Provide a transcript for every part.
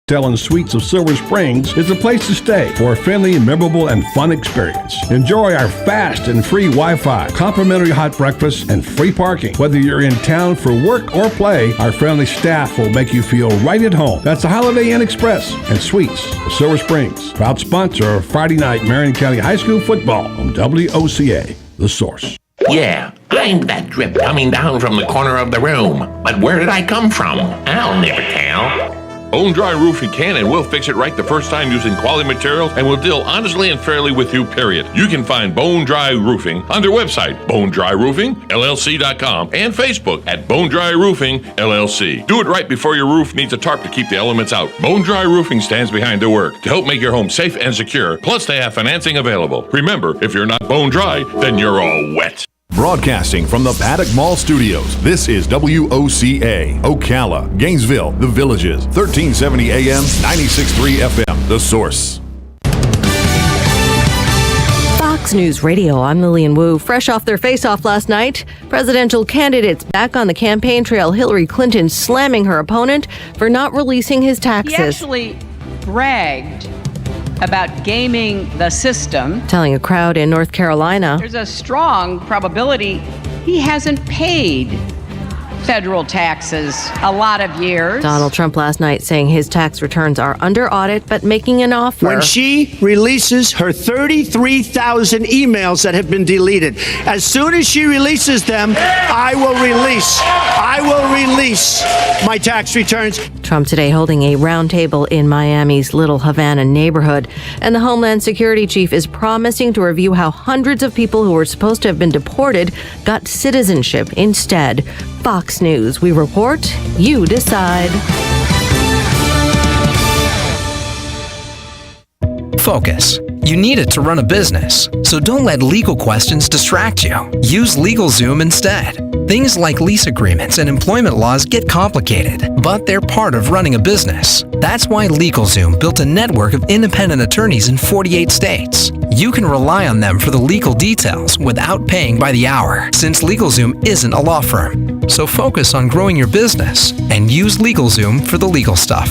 Hotel and Suites of Silver Springs is the place to stay for a friendly, memorable, and fun experience. Enjoy our fast and free Wi-Fi, complimentary hot breakfast, and free parking. Whether you're in town for work or play, our friendly staff will make you feel right at home. That's the Holiday Inn Express and Suites of Silver Springs, proud sponsor of Friday night Marion County High School football on WOCA, The Source. Yeah, I'm that drip coming down from the corner of the room. But where did I come from? I'll never tell. Bone Dry Roofing can and will fix it right the first time using quality materials and will deal honestly and fairly with you, period. You can find Bone Dry Roofing on their website, bonedryroofingllc.com, and Facebook at Bone Dry Roofing LLC. Do it right before your roof needs a tarp to keep the elements out. Bone Dry Roofing stands behind their work to help make your home safe and secure, plus they have financing available. Remember, if you're not bone dry, then you're all wet. Broadcasting from the Paddock Mall Studios, this is WOCA, Ocala, Gainesville, The Villages, 1370 AM, 96.3 FM, The Source. Fox News Radio, I'm Lillian Wu. Fresh off their face-off last night, presidential candidates back on the campaign trail. Hillary Clinton slamming her opponent for not releasing his taxes. He actually bragged about gaming the system. Telling a crowd in North Carolina, there's a strong probability he hasn't paid federal taxes a lot of years. Donald Trump last night saying his tax returns are under audit, but making an offer. When she releases her 33,000 emails that have been deleted, as soon as she releases them, I will release my tax returns. Trump today holding a roundtable in Miami's Little Havana neighborhood. And the Homeland Security chief is promising to review how hundreds of people who were supposed to have been deported got citizenship instead. Fox News, we report, you decide. Focus. You need it to run a business, so don't let legal questions distract you. Use LegalZoom instead. Things like lease agreements and employment laws get complicated, but they're part of running a business. That's why LegalZoom built a network of independent attorneys in 48 states. You can rely on them for the legal details without paying by the hour, since LegalZoom isn't a law firm. So focus on growing your business and use LegalZoom for the legal stuff.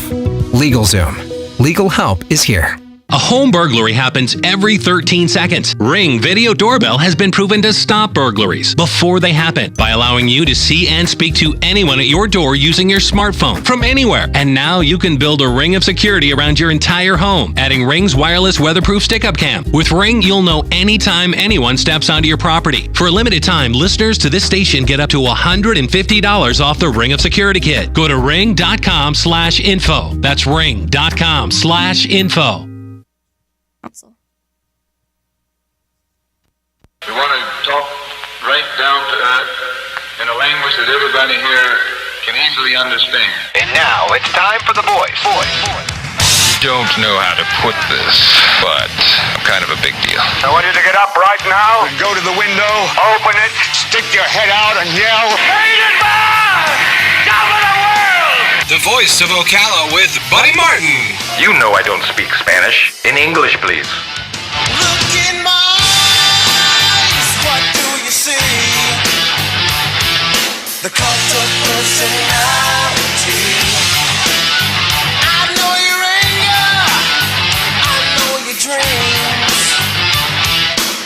LegalZoom. Legal help is here. A home burglary happens every 13 seconds. Ring Video Doorbell has been proven to stop burglaries before they happen by allowing you to see and speak to anyone at your door using your smartphone from anywhere. And now you can build a ring of security around your entire home, adding Ring's wireless weatherproof stick-up cam. With Ring, you'll know anytime anyone steps onto your property. For a limited time, listeners to this station get up to $150 off the Ring of Security kit. Go to ring.com/info. That's ring.com/info. We want to talk right down to earth in a language that everybody here can easily understand. And now it's time for the voice. Don't know how to put this, but I'm kind of a big deal. I want you to get up right now and go to the window, open it, stick your head out and yell, "Hated by! Top of the world!" The voice of Ocala with Buddy Martin. You know I don't speak Spanish. In English, please. Look in my eyes, what do you see? The cult of personality. I know your anger, I know your dreams.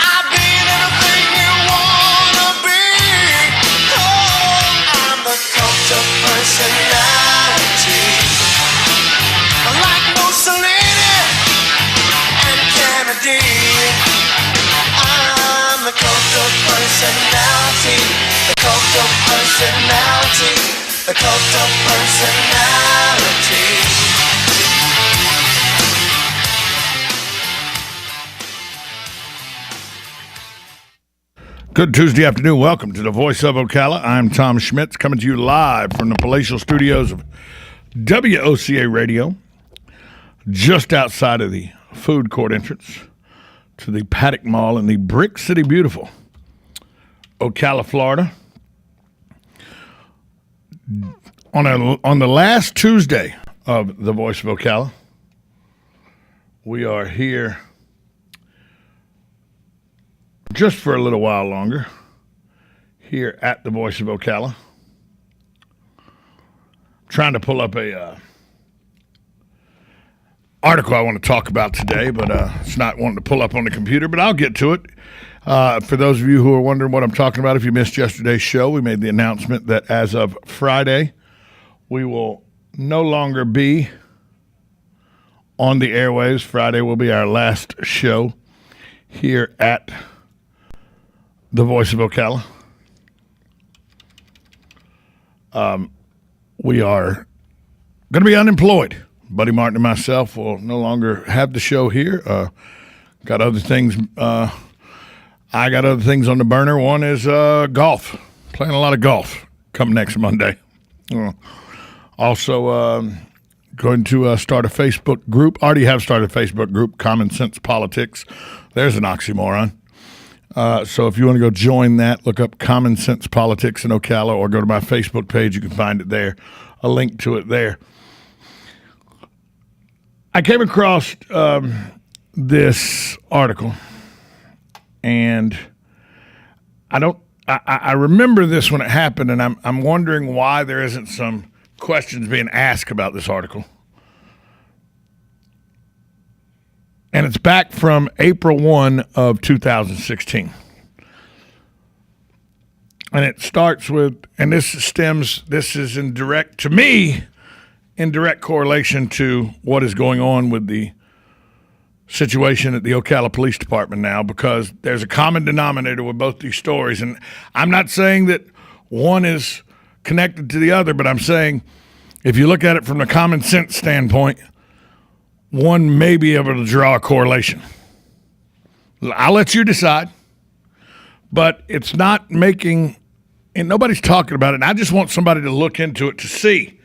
I've been anything you wanna be. Oh, I'm the cult of personality. Like Mussolini and Kennedy, I'm the cult of personality. The cult of personality. The cult of personality. Good Tuesday afternoon. Welcome to the Voice of Ocala. I'm Tom Schmitz, coming to you live from the palatial studios of WOCA Radio, just outside of the food court entrance to the Paddock Mall in the Brick City Beautiful, Ocala, Florida. On the last Tuesday of the Voice of Ocala, we are here just for a little while longer here at the Voice of Ocala. Trying to pull up a article I want to talk about today, but it's not wanting to pull up on the computer, but I'll get to it. For those of you who are wondering what I'm talking about, if you missed yesterday's show, we made the announcement that as of Friday, we will no longer be on the airwaves. Friday will be our last show here at the Voice of Ocala. We are going to be unemployed. Buddy Martin and myself will no longer have the show here. Got other things. I got other things on the burner. One is golf. Playing a lot of golf come next Monday. Also going to start a Facebook group. Already have started a Facebook group, Common Sense Politics. There's an oxymoron. So if you want to go join that, look up Common Sense Politics in Ocala or go to my Facebook page. You can find it there, a link to it there. I came across this article, and I remember this when it happened, and I'm wondering why there isn't some questions being asked about this article. And it's back from April 1 of 2016. And it starts with, and this is in direct correlation to what is going on with the situation at the Ocala Police Department now, because there's a common denominator with both these stories. And I'm not saying that one is connected to the other, but I'm saying if you look at it from a common sense standpoint, one may be able to draw a correlation. I'll let you decide, but it's not making, and nobody's talking about it. And I just want somebody to look into it to see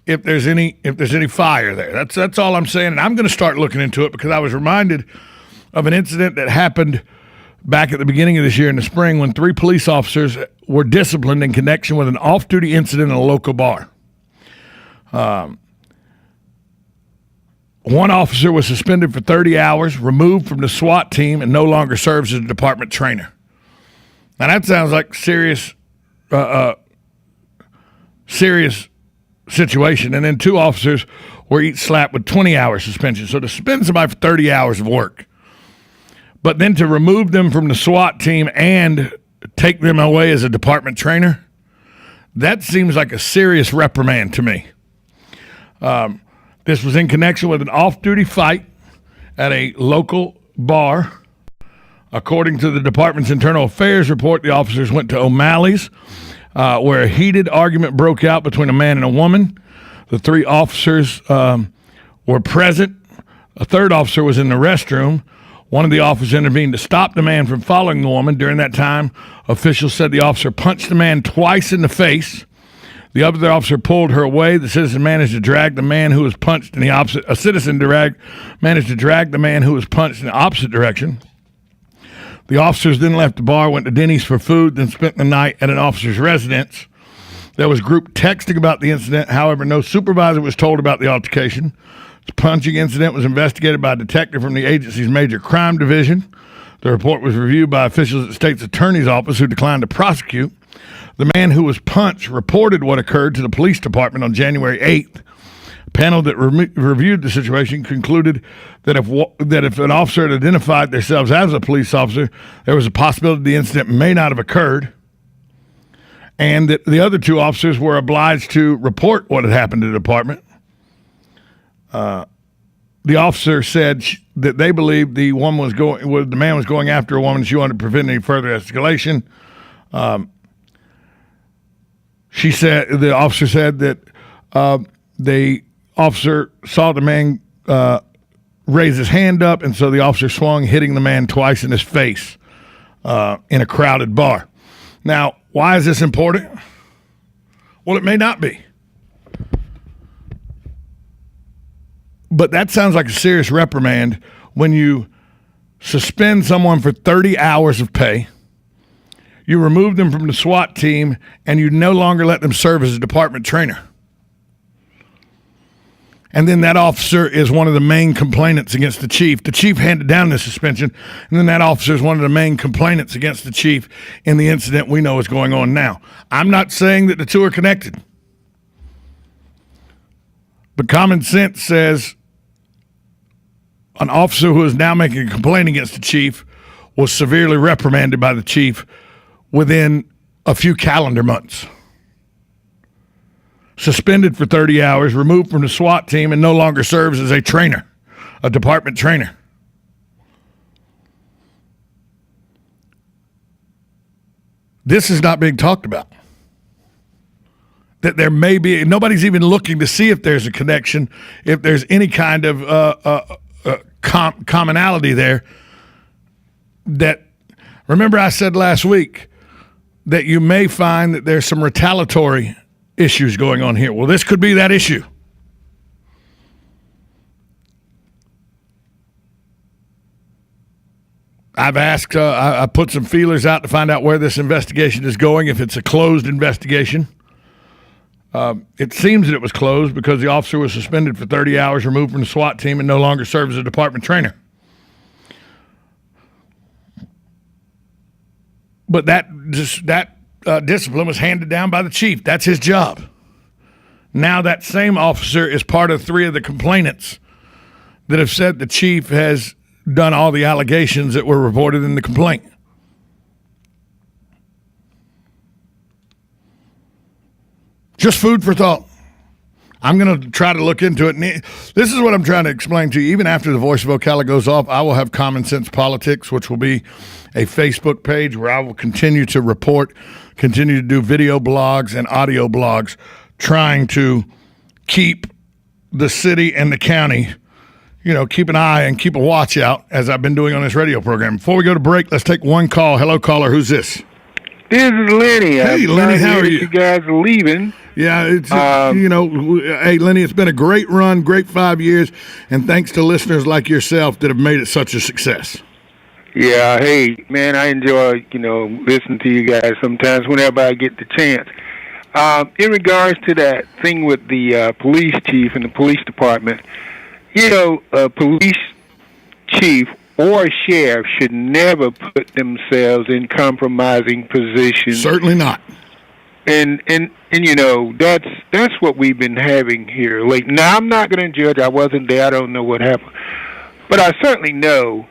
if there's any fire there. That's all I'm saying. And I'm going to start looking into it because I was reminded of an incident that happened back at the beginning of this year in the spring when 3 police officers were disciplined in connection with an off-duty incident in a local bar. One officer was suspended for 30 hours, removed from the SWAT team, and no longer serves as a department trainer. Now that sounds like serious situation. And then 2 officers were each slapped with 20-hour suspension. So to suspend somebody for 30 hours of work, but then to remove them from the SWAT team and take them away as a department trainer, that seems like a serious reprimand to me. This was in connection with an off-duty fight at a local bar. According to the department's internal affairs report, the officers went to O'Malley's, where a heated argument broke out between a man and a woman. The 3 officers were present. A 3rd officer was in the restroom. One of the officers intervened to stop the man from following the woman. During that time, officials said the officer punched the man twice in the face. The other officer pulled her away. The citizen managed to drag the man who was punched in the opposite. A citizen managed to drag the man who was punched in the opposite direction. The officers then left the bar, went to Denny's for food, then spent the night at an officer's residence. There was group texting about the incident. However, no supervisor was told about the altercation. The punching incident was investigated by a detective from the agency's major crime division. The report was reviewed by officials at the state's attorney's office, who declined to prosecute. The man who was punched reported what occurred to the police department on January 8th. A panel that reviewed the situation concluded that if an officer had identified themselves as a police officer, there was a possibility the incident may not have occurred, and that the other 2 officers were obliged to report what had happened to the department. The officer said that they believed the man was going after a woman. She wanted to prevent any further escalation. The officer said that the officer saw the man raise his hand up, and so the officer swung, hitting the man twice in his face in a crowded bar. Now, why is this important? Well, it may not be. But that sounds like a serious reprimand when you suspend someone for 30 hours of pay, you remove them from the SWAT team, and you no longer let them serve as a department trainer. And then that officer is one of the main complainants against the chief. The chief handed down the suspension, and then that officer is one of the main complainants against the chief in the incident we know is going on now. I'm not saying that the 2 are connected, but common sense says an officer who is now making a complaint against the chief was severely reprimanded by the chief within a few calendar months. Suspended for 30 hours, removed from the SWAT team, and no longer serves as a trainer, a department trainer. This is not being talked about. That there may be, nobody's even looking to see if there's a connection, if there's any kind of commonality there. That, remember I said last week that you may find that there's some retaliatory issues going on here. Well, this could be that issue. I've asked, I put some feelers out to find out where this investigation is going, if it's a closed investigation. It seems that it was closed because the officer was suspended for 30 hours, removed from the SWAT team, and no longer serves as a department trainer. But that discipline was handed down by the chief. That's his job. Now that same officer is part of 3 of the complainants that have said the chief has done all the allegations that were reported in the complaint. Just food for thought. I'm going to try to look into it. And this is what I'm trying to explain to you. Even after the Voice of Ocala goes off, I will have Common Sense Politics, which will be a Facebook page where I will continue to report, continue to do video blogs and audio blogs, trying to keep the city and the county, keep an eye and keep a watch out, as I've been doing on this radio program. Before we go to break, let's take one call. Hello, caller. Who's this? This is Lenny. Hey, Lenny, how are you? You guys are leaving. Yeah, it's hey, Lenny, it's been a great run, great 5 years, and thanks to listeners like yourself that have made it such a success. Yeah, hey, man, I enjoy, listening to you guys sometimes whenever I get the chance. In regards to that thing with the police chief and the police department, a police chief or a sheriff should never put themselves in compromising positions. Certainly not. And that's what we've been having here lately. Now, I'm not going to judge. I wasn't there. I don't know what happened. But I certainly know.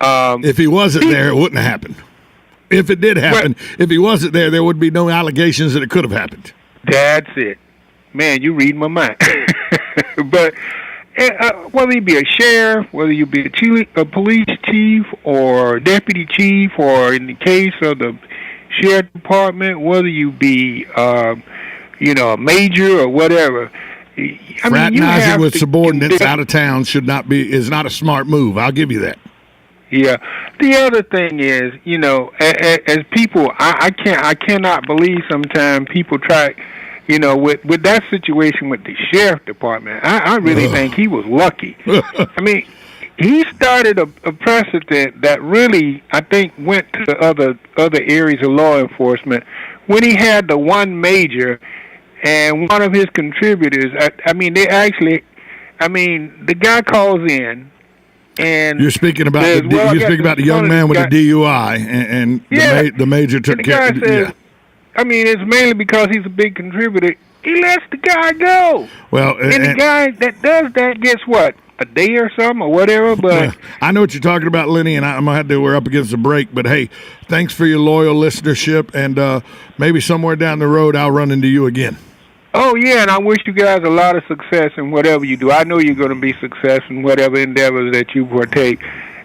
If he wasn't there, it wouldn't have happened. If it did happen, if he wasn't there, there would be no allegations that it could have happened. That's it. Man, you read my mind. But whether you be a sheriff, whether you be a police chief or deputy chief, or in the case of the sheriff department, whether you be, a major or whatever. Fraternizing with subordinates out of town is not a smart move. I'll give you that. Yeah. The other thing is, as people, I cannot believe sometimes people try, with that situation with the sheriff department. I really think he was lucky. I mean, he started a precedent that really, I think, went to other areas of law enforcement when he had the one major and one of his contributors. The guy calls in. And you're speaking about the young man with the DUI, and the major took care of it. Yeah. It's mainly because he's a big contributor. He lets the guy go. Well, and the guy that does that gets what, a day or something or whatever. But I know what you're talking about, Lenny, and I'm gonna have to. We're up against the break, but hey, thanks for your loyal listenership, and maybe somewhere down the road I'll run into you again. Oh, yeah, and I wish you guys a lot of success in whatever you do. I know you're going to be successful in whatever endeavors that you partake,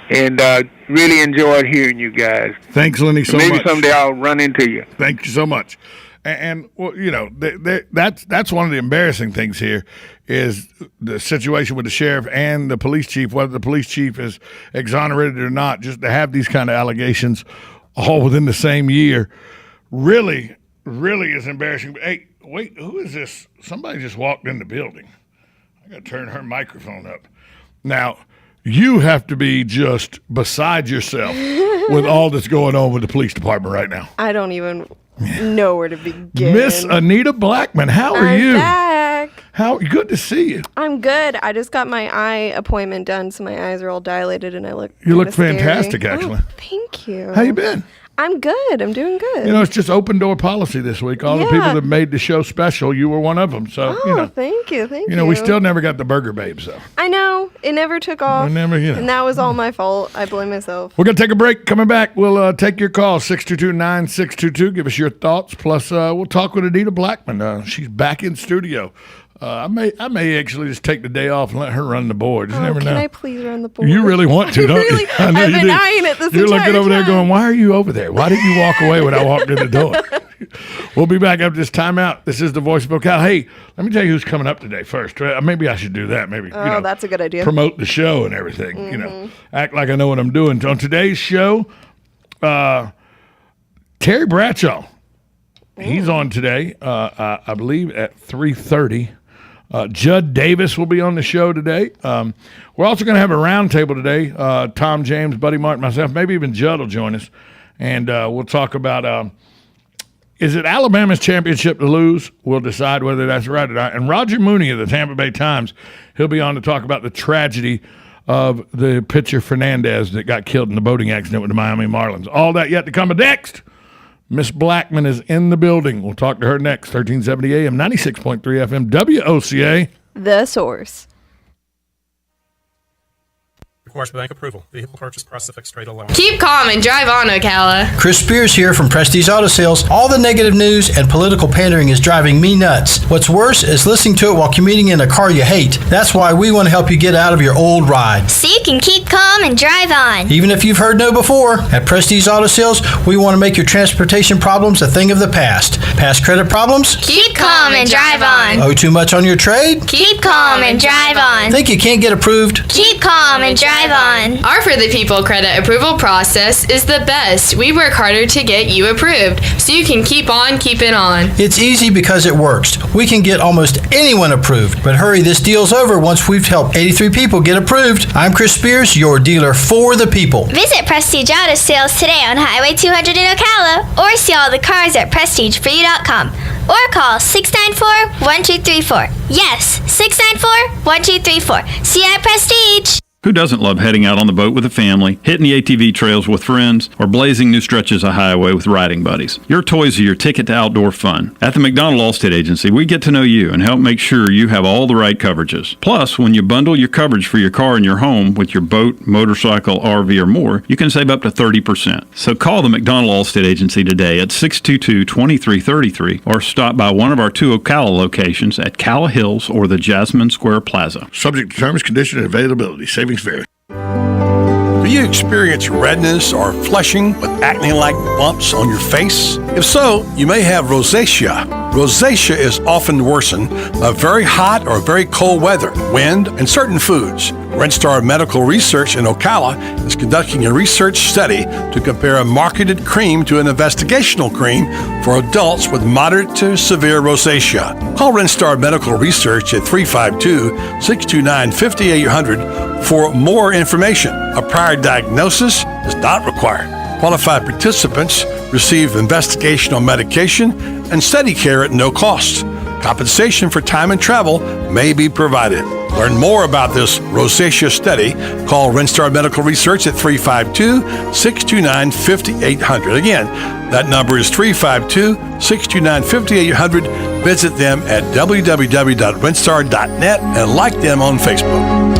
and really enjoyed hearing you guys. Thanks, Lenny, so much. Maybe someday I'll run into you. Thank you so much. And well, that's one of the embarrassing things here is the situation with the sheriff and the police chief, whether the police chief is exonerated or not, just to have these kind of allegations all within the same year really is embarrassing. Hey, wait, who is this? Somebody just walked in the building. I got to turn her microphone up. Now, you have to be just beside yourself with all that's going on with the police department right now. I don't even know where to begin. Miss Anita Blackman, how are you? Back. Good to see you. I'm good. I just got my eye appointment done, so my eyes are all dilated and I look. You look fantastic, actually. Oh, thank you. How you been? I'm good. I'm doing good. You know, it's just open door policy this week. All the people that made the show special, you were one of them. So, thank you. You know, we still never got the burger babes, though. I know. It never took off. And that was all my fault. I blame myself. We're going to take a break. Coming back, we'll take your call, 622-9622. Give us your thoughts. Plus, we'll talk with Anita Blackman. She's back in studio. I may actually just take the day off and let her run the board. You never know. Can I please run the board? You really want to, don't you? I know I've you been do. eyeing it this You're entire looking over there time. going, why are you over there? Why didn't you walk away when I walked in the door? We'll be back after this timeout. This is the Voice of Ocala. Hey, let me tell you who's coming up today first. Maybe I should do that. Maybe that's a good idea. Promote the show and everything. You know, act like I know what I'm doing. On today's show, Terry Bradshaw. He's on today, I believe, at 3:30. Judd Davis will be on the show today. We're also going to have a roundtable today. Tom James, Buddy Martin, myself, maybe even Judd will join us. And we'll talk about, is it Alabama's championship to lose? We'll decide whether that's right or not. And Roger Mooney of the Tampa Bay Times, he'll be on to talk about the tragedy of the pitcher Fernandez that got killed in the boating accident with the Miami Marlins. All that yet to come. But next, Miss Blackman is in the building. We'll talk to her next. 1370 AM, 96.3 FM, WOCA. The Source. Requires bank approval. Vehicle purchase price of fixed rate alone. Keep calm and drive on, Ocala. Chris Spears here from Prestige Auto Sales. All the negative news and political pandering is driving me nuts. What's worse is listening to it while commuting in a car you hate. That's why we want to help you get out of your old ride. So you can keep calm and drive on. Even if you've heard no before, at Prestige Auto Sales, we want to make your transportation problems a thing of the past. Past credit problems? Keep calm and drive on. Owe too much on your trade? Keep calm and drive on. Think you can't get approved? Keep calm and drive on. Our For the People credit approval process is the best. We work harder to get you approved, so you can keep on keeping on. It's easy because it works. We can get almost anyone approved. But hurry, this deal's over once we've helped 83 people get approved. I'm Chris Spears, your dealer for the people. Visit Prestige Auto Sales today on Highway 200 in Ocala, or see all the cars at PrestigeForYou.com, or call 694-1234. Yes, 694-1234. See you at Prestige. Who doesn't love heading out on the boat with a family, hitting the ATV trails with friends, or blazing new stretches of highway with riding buddies? Your toys are your ticket to outdoor fun. At the McDonald Allstate Agency, we get to know you and help make sure you have all the right coverages. Plus, when you bundle your coverage for your car and your home with your boat, motorcycle, RV, or more, you can save up to 30%. So call the McDonald Allstate Agency today at 622-2333 or stop by one of our 2 Ocala locations at Calla Hills or the Jasmine Square Plaza. Subject to terms, conditions, and availability. Savings vary. Do you experience redness or flushing with acne-like bumps on your face? If so, you may have rosacea. Rosacea is often worsened by very hot or very cold weather, wind, and certain foods. Red-Star Medical Research in Ocala is conducting a research study to compare a marketed cream to an investigational cream for adults with moderate to severe rosacea. Call Red-Star Medical Research at 352-629-5800 for more information. A prior diagnosis is not required. Qualified participants receive investigational medication and study care at no cost. Compensation for time and travel may be provided. Learn more about this rosacea study. Call Red-Star Medical Research at 352-629-5800. Again, that number is 352-629-5800. Visit them at www.redstar.net and like them on Facebook.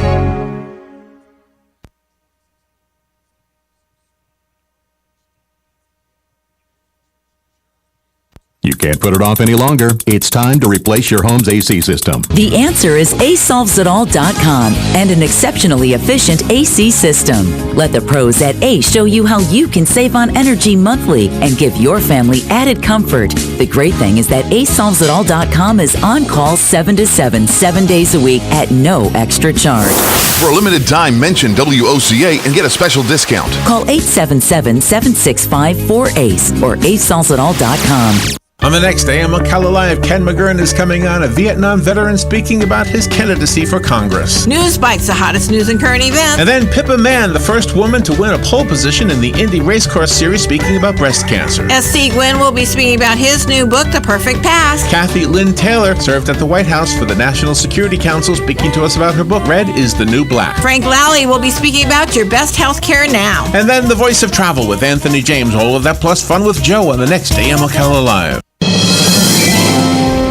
You can't put it off any longer. It's time to replace your home's AC system. The answer is ACeSolvesItAll.com and an exceptionally efficient AC system. Let the pros at ACE show you how you can save on energy monthly and give your family added comfort. The great thing is that ACeSolvesItAll.com is on call 7 to 7, 7 days a week at no extra charge. For a limited time, mention WOCA and get a special discount. Call 877-765-4ACE or ACeSolvesItAll.com. On the next AM Ocala Live, Ken McGurn is coming on, a Vietnam veteran speaking about his candidacy for Congress. News Bites, the hottest news and current events. And then Pippa Mann, the first woman to win a pole position in the Indy Racecourse Series, speaking about breast cancer. S.C. Gwynn will be speaking about his new book, The Perfect Past. Kathy Lynn Taylor served at the White House for the National Security Council, speaking to us about her book, Red is the New Black. Frank Lally will be speaking about your best health care now. And then the voice of travel with Anthony James, all of that plus fun with Joe on the next AM Ocala Live.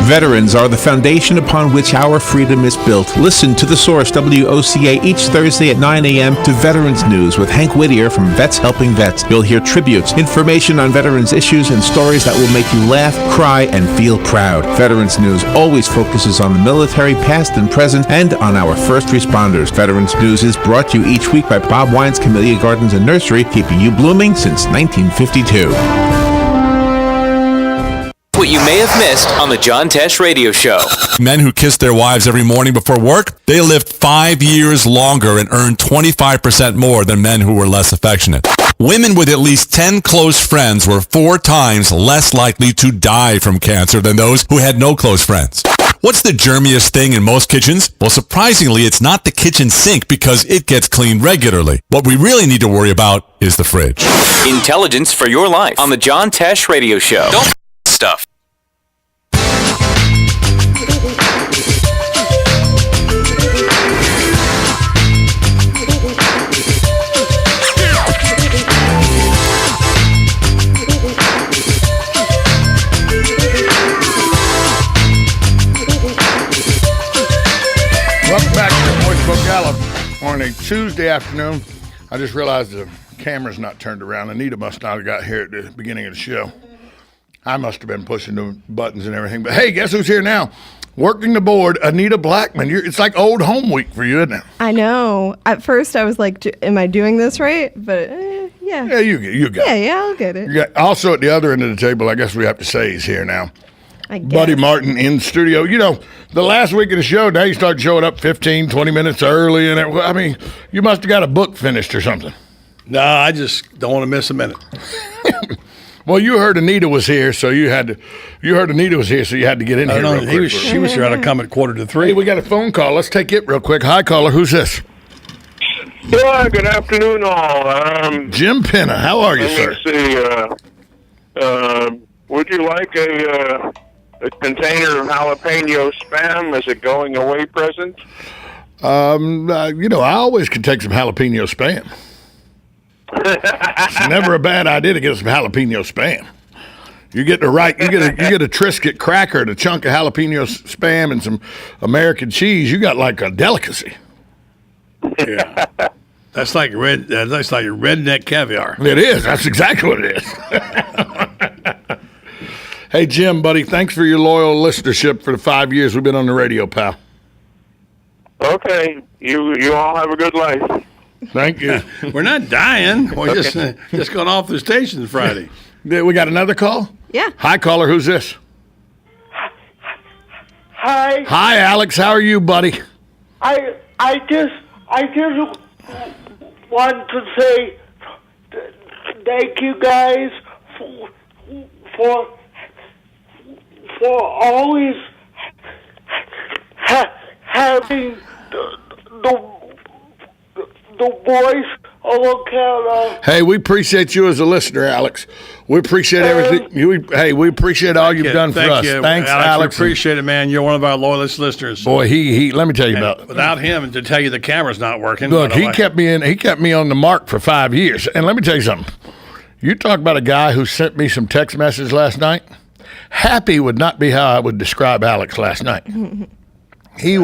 Veterans are the foundation upon which our freedom is built. Listen to The Source, WOCA, each Thursday at 9 a.m. to Veterans News with Hank Whittier from Vets Helping Vets. You'll hear tributes, information on veterans issues, and stories that will make you laugh, cry, and feel proud. Veterans News always focuses on the military, past and present, and on our first responders. Veterans News is brought to you each week by Bob Wine's Camellia Gardens and Nursery, keeping you blooming since 1952. What you may have missed on the John Tesh Radio Show. Men who kiss their wives every morning before work, they lived 5 years longer and earned 25% more than men who were less affectionate. Women with at least 10 close friends were 4 times less likely to die from cancer than those who had no close friends. What's the germiest thing in most kitchens? Well, surprisingly, it's not the kitchen sink because it gets cleaned regularly. What we really need to worry about is the fridge. Intelligence for your life on the John Tesh Radio Show. Don't stuff. Welcome back to the Voice of Ocala on a Tuesday afternoon. I just realized the camera's not turned around. Anita must not have got here at the beginning of the show. I must have been pushing the buttons and everything. But hey, guess who's here now? Working the board, Anita Blackman. It's like old home week for you, isn't it? I know. At first, I was like, am I doing this right? But, yeah. Yeah, you got it. Yeah, I'll get it. You got, also, at the other end of the table, I guess we have to say he's here now. I guess. Buddy Martin in studio. You know, the last week of the show, now you start showing up 15, 20 minutes early. And I mean, you must have got a book finished or something. No, I just don't want to miss a minute. Well, you heard Anita was here, so you had to get in here real quick. She was here. I'd come at 2:45. Hey, we got a phone call. Let's take it real quick. Hi, caller. Who's this? Yeah, good afternoon, all. Jim Penna. How are you, sir? Let me see. Would you like a container of jalapeno Spam as a going away present? I always can take some jalapeno Spam. It's never a bad idea to get some jalapeno Spam. You get a Triscuit cracker and a chunk of jalapeno Spam and some American cheese. You got like a delicacy. Yeah, that's like redneck caviar. It is. That's exactly what it is. Hey, Jim, buddy, thanks for your loyal listenership for the 5 years we've been on the radio, pal. Okay, you all have a good life. Thank you. We're not dying. We're just going off the station Friday. We got another call? Yeah. Hi, caller. Who's this? Hi. Hi, Alex. How are you, buddy? I just want to say thank you guys for always having the voice of Ocala. Hey, we appreciate you as a listener, Alex. We appreciate everything. We appreciate all you've done for us. Thanks, Alex. We appreciate it, man. You're one of our loyalist listeners. Boy, he let me tell you about it. Without him, to tell you the camera's not working. Look, he kept me on the mark for 5 years. And let me tell you something. You talk about a guy who sent me some text messages last night. Happy would not be how I would describe Alex last night. He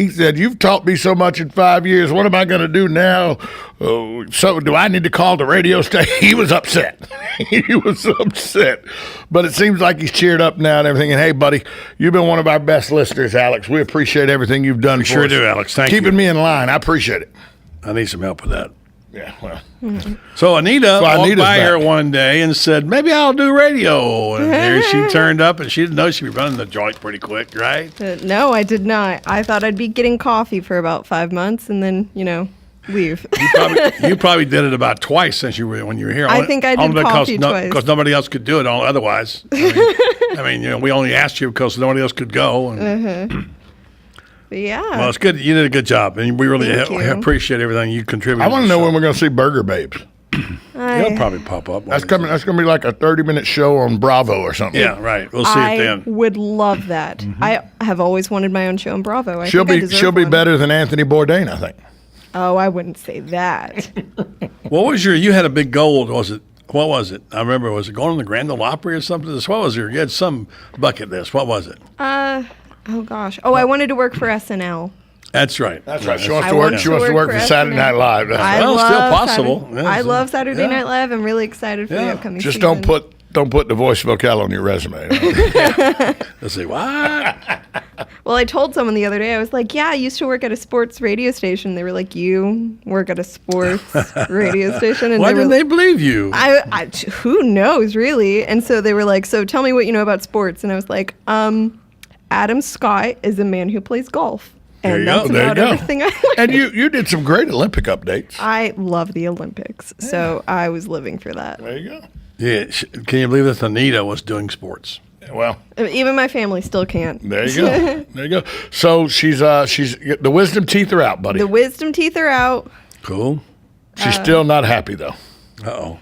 said, "You've taught me so much in 5 years. What am I going to do now? So do I need to call the radio station?" He was upset. He was upset. But it seems like he's cheered up now and everything. And hey, buddy, you've been one of our best listeners, Alex. We appreciate everything you've done for us. Sure do, Alex. Thank you. Keeping me in line. I appreciate it. I need some help with that. Yeah, well. So Anita walked by here one day and said, maybe I'll do radio. And there she turned up, and she didn't know she'd be running the joint pretty quick, right? No, I did not. I thought I'd be getting coffee for about 5 months, and then, leave. You probably did it about twice since when you were here. I think I did coffee twice. Because nobody else could do it otherwise. I mean, we only asked you because nobody else could go. And, yeah. Well, it's good. You did a good job, and we really appreciate everything you contributed. I want to know when we're going to see Burger Babes. It'll probably pop up. That's coming. That's going to be like a 30-minute show on Bravo or something. Yeah, right. We'll see it then. I would love that. I have always wanted my own show on Bravo. She'll be better than Anthony Bourdain, I think. Oh, I wouldn't say that. What was you had a big goal? What was it? I remember. Was it going to the Grand Ole Opry or something? What was you had some bucket list. What was it? Oh gosh. Oh, I wanted to work for SNL. That's right. That's right. She wants to work. She wants to work for Saturday Night Live. Well, still possible. I love Saturday Night Live. I'm really excited for the upcoming season. Just don't put the voice of Ocala on your resume. Let's see what. Well, I told someone the other day. I was like, "Yeah, I used to work at a sports radio station." They were like, "You work at a sports radio station?" And why didn't they believe you? Who knows, really? And so they were like, "So tell me what you know about sports." And I was like, Adam Scott is a man who plays golf. And that's about everything I learned. And you did some great Olympic updates. I love the Olympics, so I was living for that. There you go. Yeah, can you believe that Anita was doing sports? Well, even my family still can't. There you go. There you go. So she's the wisdom teeth are out, buddy. The wisdom teeth are out. Cool. She's still not happy though. Uh-oh.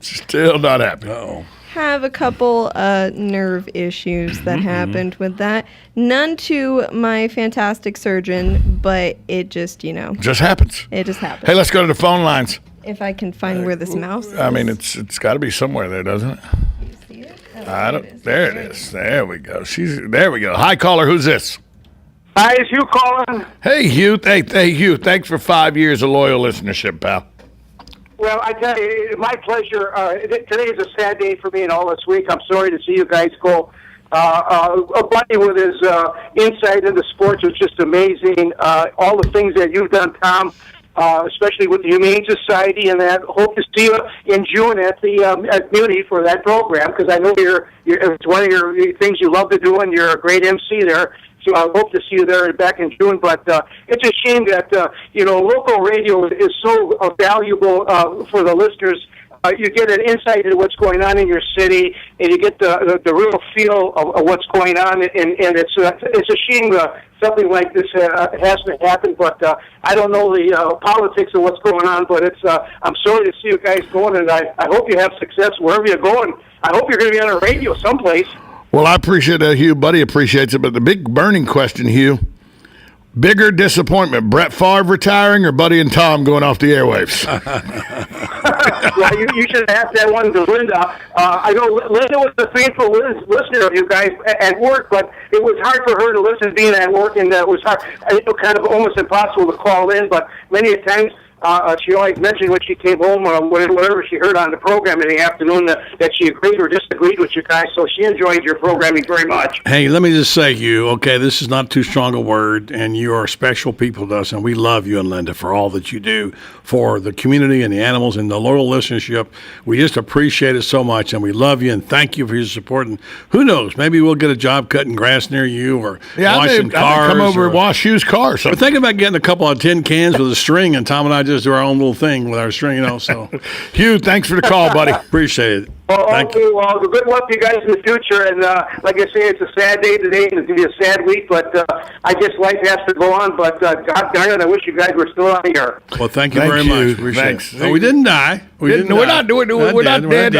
She's still not happy. Uh-oh. Have a couple nerve issues that happened with that. None to my fantastic surgeon, but it just, just happens. It just happens. Hey, let's go to the phone lines. If I can find where this mouse is. I mean, it's got to be somewhere there, doesn't it? You see it? There it is. There we go. There we go. Hi, caller. Who's this? Hi, it's Hugh calling. Hey, Hugh. Hey, Hugh. Thanks for 5 years of loyal listenership, pal. Well, I tell you, my pleasure. Today is a sad day for me and all this week. I'm sorry to see you guys go. Buddy with his insight into sports was just amazing. All the things that you've done, Tom, especially with the Humane Society, and that. Hope to see you in June at the at Muni for that program, because I know it's one of your things you love to do, and you're a great MC there. So I hope to see you there back in June. But it's a shame that local radio is so valuable for the listeners. You get an insight into what's going on in your city, and you get the real feel of what's going on. And it's a shame something like this hasn't happened. But I don't know the politics of what's going on. But I'm sorry to see you guys going, and I hope you have success wherever you're going. I hope you're going to be on a radio someplace. Well, I appreciate that, Hugh. Buddy appreciates it. But the big burning question, Hugh, bigger disappointment, Brett Favre retiring or Buddy and Tom going off the airwaves? Well, you should ask that one to Linda. I know Linda was a faithful listener of you guys at work, but it was hard for her to listen being at work, and it was hard, kind of almost impossible to call in. But many times she always mentioned when she came home, whatever she heard on the program in the afternoon, that she agreed or disagreed with you guys. So she enjoyed your programming very much. Hey, let me just say, Hugh, okay, this is not too strong a word, and you are special people to us, and we love you and Linda for all that you do for the community and the animals and the loyal listenership. We just appreciate it so much, and we love you, and thank you for your support. And who knows, maybe we'll get a job cutting grass near you or washing cars. Come over and wash Hugh's car. We're thinking about getting a couple of tin cans with a string, and Tom and I just do our own little thing with our string, So, Hugh, thanks for the call, buddy. Appreciate it. Thank you. Well, good luck to you guys in the future. And like I say, it's a sad day today, and it's going to be a sad week. But I guess life has to go on. But God darn it, I wish you guys were still out here. Well, thank you very much. Appreciate it. No, we didn't die. We're not dead.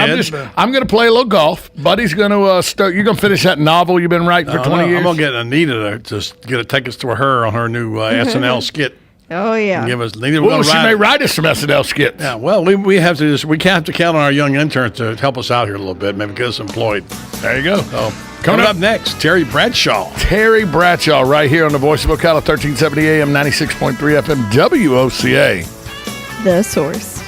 I'm going to play a little golf. Buddy's going to start. You're going to finish that novel you've been writing for 20 years. I'm going to get Anita to take us to her on her new SNL skit. Oh yeah. Give us. She may write us some SNL skits. Yeah. Well, we have to count on our young interns to help us out here a little bit. Maybe get us employed. There you go. So, coming up next, Terry Bradshaw. Terry Bradshaw, right here on the Voice of Ocala, 1370 AM, 96.3 FM, WOCA. The Source.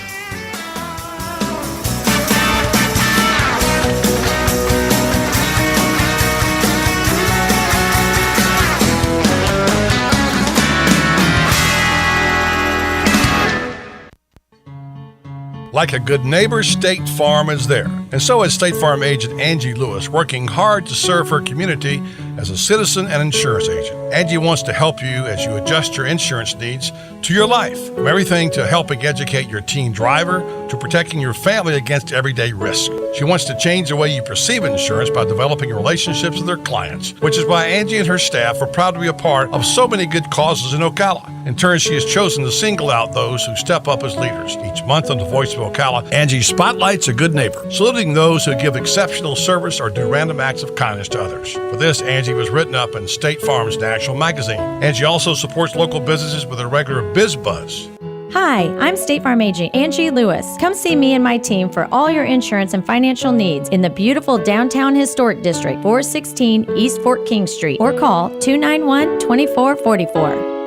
Like a good neighbor, State Farm is there. And so is State Farm agent Angie Lewis, working hard to serve her community as a citizen and insurance agent. Angie wants to help you as you adjust your insurance needs to your life, from everything to helping educate your teen driver to protecting your family against everyday risk. She wants to change the way you perceive insurance by developing relationships with her clients, which is why Angie and her staff are proud to be a part of so many good causes in Ocala. In turn, she has chosen to single out those who step up as leaders. Each month on The Voice of Ocala, Angie spotlights a good neighbor, saluting those who give exceptional service or do random acts of kindness to others. For this, Angie was written up in State Farm's National Magazine. Angie also supports local businesses with a regular Biz Buzz. Hi, I'm State Farm agent Angie Lewis. Come see me and my team for all your insurance and financial needs in the beautiful downtown historic district, 416 East Fort King Street, or call 291-2444.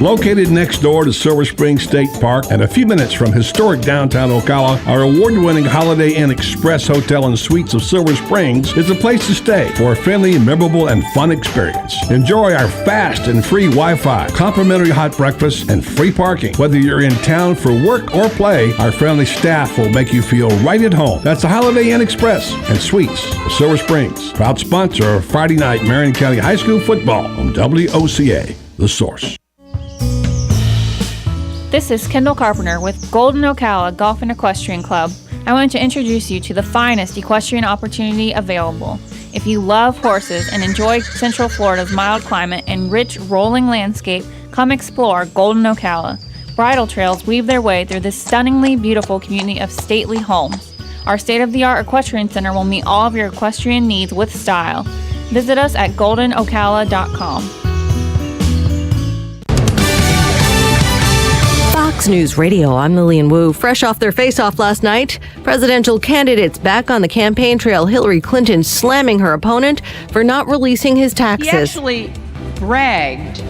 Located next door to Silver Spring State Park and a few minutes from historic downtown Ocala, our award-winning Holiday Inn Express Hotel and Suites of Silver Springs is a place to stay for a friendly, memorable, and fun experience. Enjoy our fast and free Wi-Fi, complimentary hot breakfast, and free parking. Whether you're in town for work or play, our friendly staff will make you feel right at home. That's the Holiday Inn Express and Suites of Silver Springs, proud sponsor of Friday night Marion County High School football on WOCA, The Source. This is Kendall Carpenter with Golden Ocala Golf and Equestrian Club. I want to introduce you to the finest equestrian opportunity available. If you love horses and enjoy Central Florida's mild climate and rich rolling landscape, come explore Golden Ocala. Bridle trails weave their way through this stunningly beautiful community of stately homes. Our state-of-the-art equestrian center will meet all of your equestrian needs with style. Visit us at goldenocala.com. Fox News Radio, I'm Lillian Wu. Fresh off their face-off last night, presidential candidates back on the campaign trail. Hillary Clinton slamming her opponent for not releasing his taxes. He actually bragged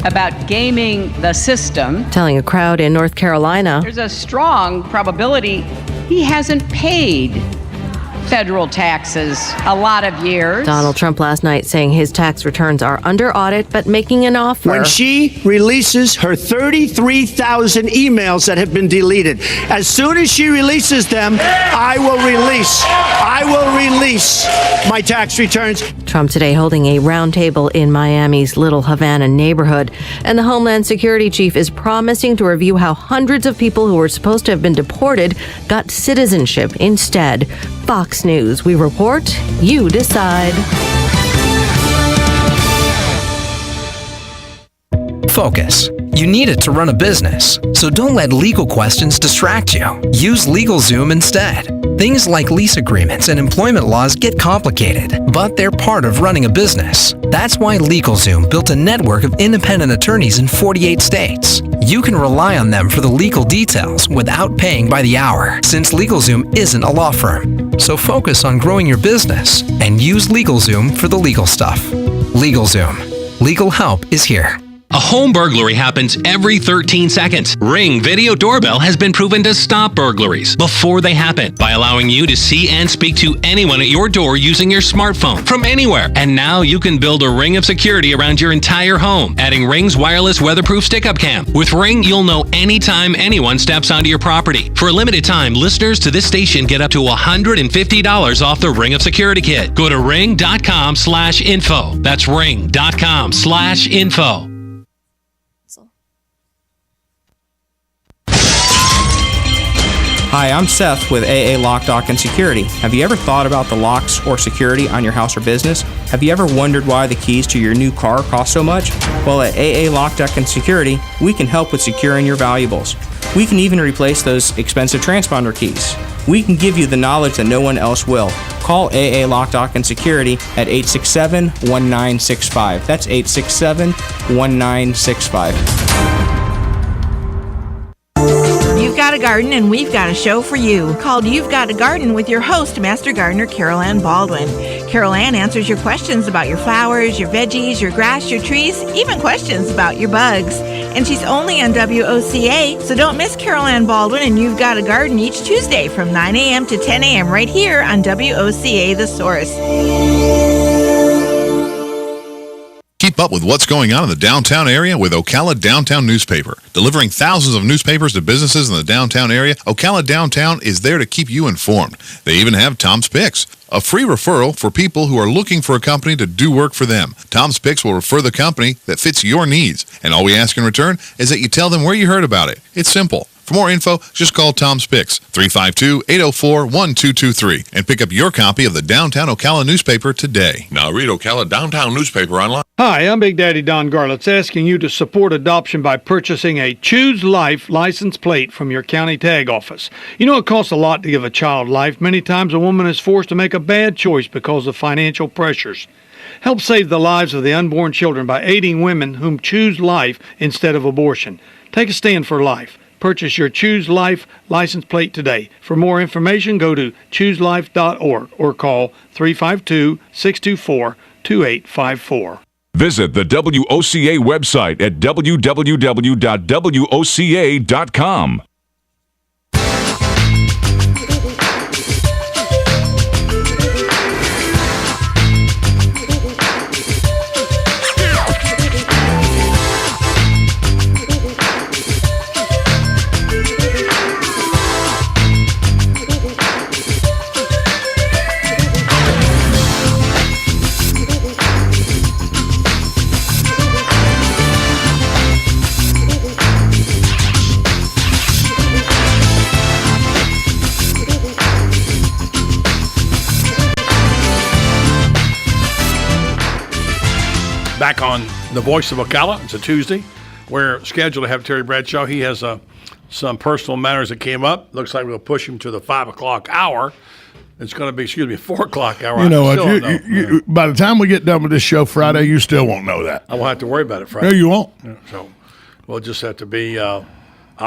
about gaming the system. Telling a crowd in North Carolina, there's a strong probability he hasn't paid federal taxes a lot of years. Donald Trump last night saying his tax returns are under audit, but making an offer. When she releases her 33,000 emails that have been deleted, as soon as she releases them, I will release my tax returns. Trump today holding a roundtable in Miami's Little Havana neighborhood. And the Homeland Security chief is promising to review how hundreds of people who were supposed to have been deported got citizenship instead. Fox News, we report, you decide. Focus. You need it to run a business, so don't let legal questions distract you. Use LegalZoom instead. Things like lease agreements and employment laws get complicated, but they're part of running a business. That's why LegalZoom built a network of independent attorneys in 48 states. You can rely on them for the legal details without paying by the hour, since LegalZoom isn't a law firm. So focus on growing your business and use LegalZoom for the legal stuff. LegalZoom. Legal help is here. A home burglary happens every 13 seconds. Ring Video Doorbell has been proven to stop burglaries before they happen by allowing you to see and speak to anyone at your door using your smartphone from anywhere. And now you can build a ring of security around your entire home, adding Ring's wireless weatherproof stick-up cam. With Ring, you'll know anytime anyone steps onto your property. For a limited time, listeners to this station get up to $150 off the Ring of Security kit. Go to ring.com/info. That's ring.com/info. Hi, I'm Seth with AA Lock, Dock, and Security. Have you ever thought about the locks or security on your house or business? Have you ever wondered why the keys to your new car cost so much? Well, at AA Lock, Dock, and Security, we can help with securing your valuables. We can even replace those expensive transponder keys. We can give you the knowledge that no one else will. Call AA Lock, Dock, and Security at 867-1965. That's 867-1965. You've got a garden and we've got a show for you called You've Got a Garden with your host, Master Gardener Carol Ann Baldwin. Carol Ann answers your questions about your flowers, your veggies, your grass, your trees, even questions about your bugs. And she's only on WOCA, so don't miss Carol Ann Baldwin and You've Got a Garden each Tuesday from 9 a.m. to 10 a.m. right here on WOCA The Source. Keep up with what's going on in the downtown area with Ocala Downtown Newspaper. Delivering thousands of newspapers to businesses in the downtown area, Ocala Downtown is there to keep you informed. They even have Tom's Picks, a free referral for people who are looking for a company to do work for them. Tom's Picks will refer the company that fits your needs, and all we ask in return is that you tell them where you heard about it. It's simple. For more info, just call Tom's Picks, 352-804-1223, and pick up your copy of the Downtown Ocala newspaper today. Now read Ocala Downtown newspaper online. Hi, I'm Big Daddy Don Garlitz, asking you to support adoption by purchasing a Choose Life license plate from your county tag office. You know, it costs a lot to give a child life. Many times a woman is forced to make a bad choice because of financial pressures. Help save the lives of the unborn children by aiding women whom choose life instead of abortion. Take a stand for life. Purchase your Choose Life license plate today. For more information, go to chooselife.org or call 352-624-2854. Visit the WOCA website at www.woca.com. Back on the Voice of Ocala. It's a Tuesday. We're scheduled to have Terry Bradshaw. He has some personal matters that came up. Looks like we'll push him to the 5 o'clock hour. It's going to be, 4 o'clock hour. You know what? By the time we get done with this show Friday, you still won't know that. I won't have to worry about it Friday. No, you won't. Yeah, so we'll just have to be, I'll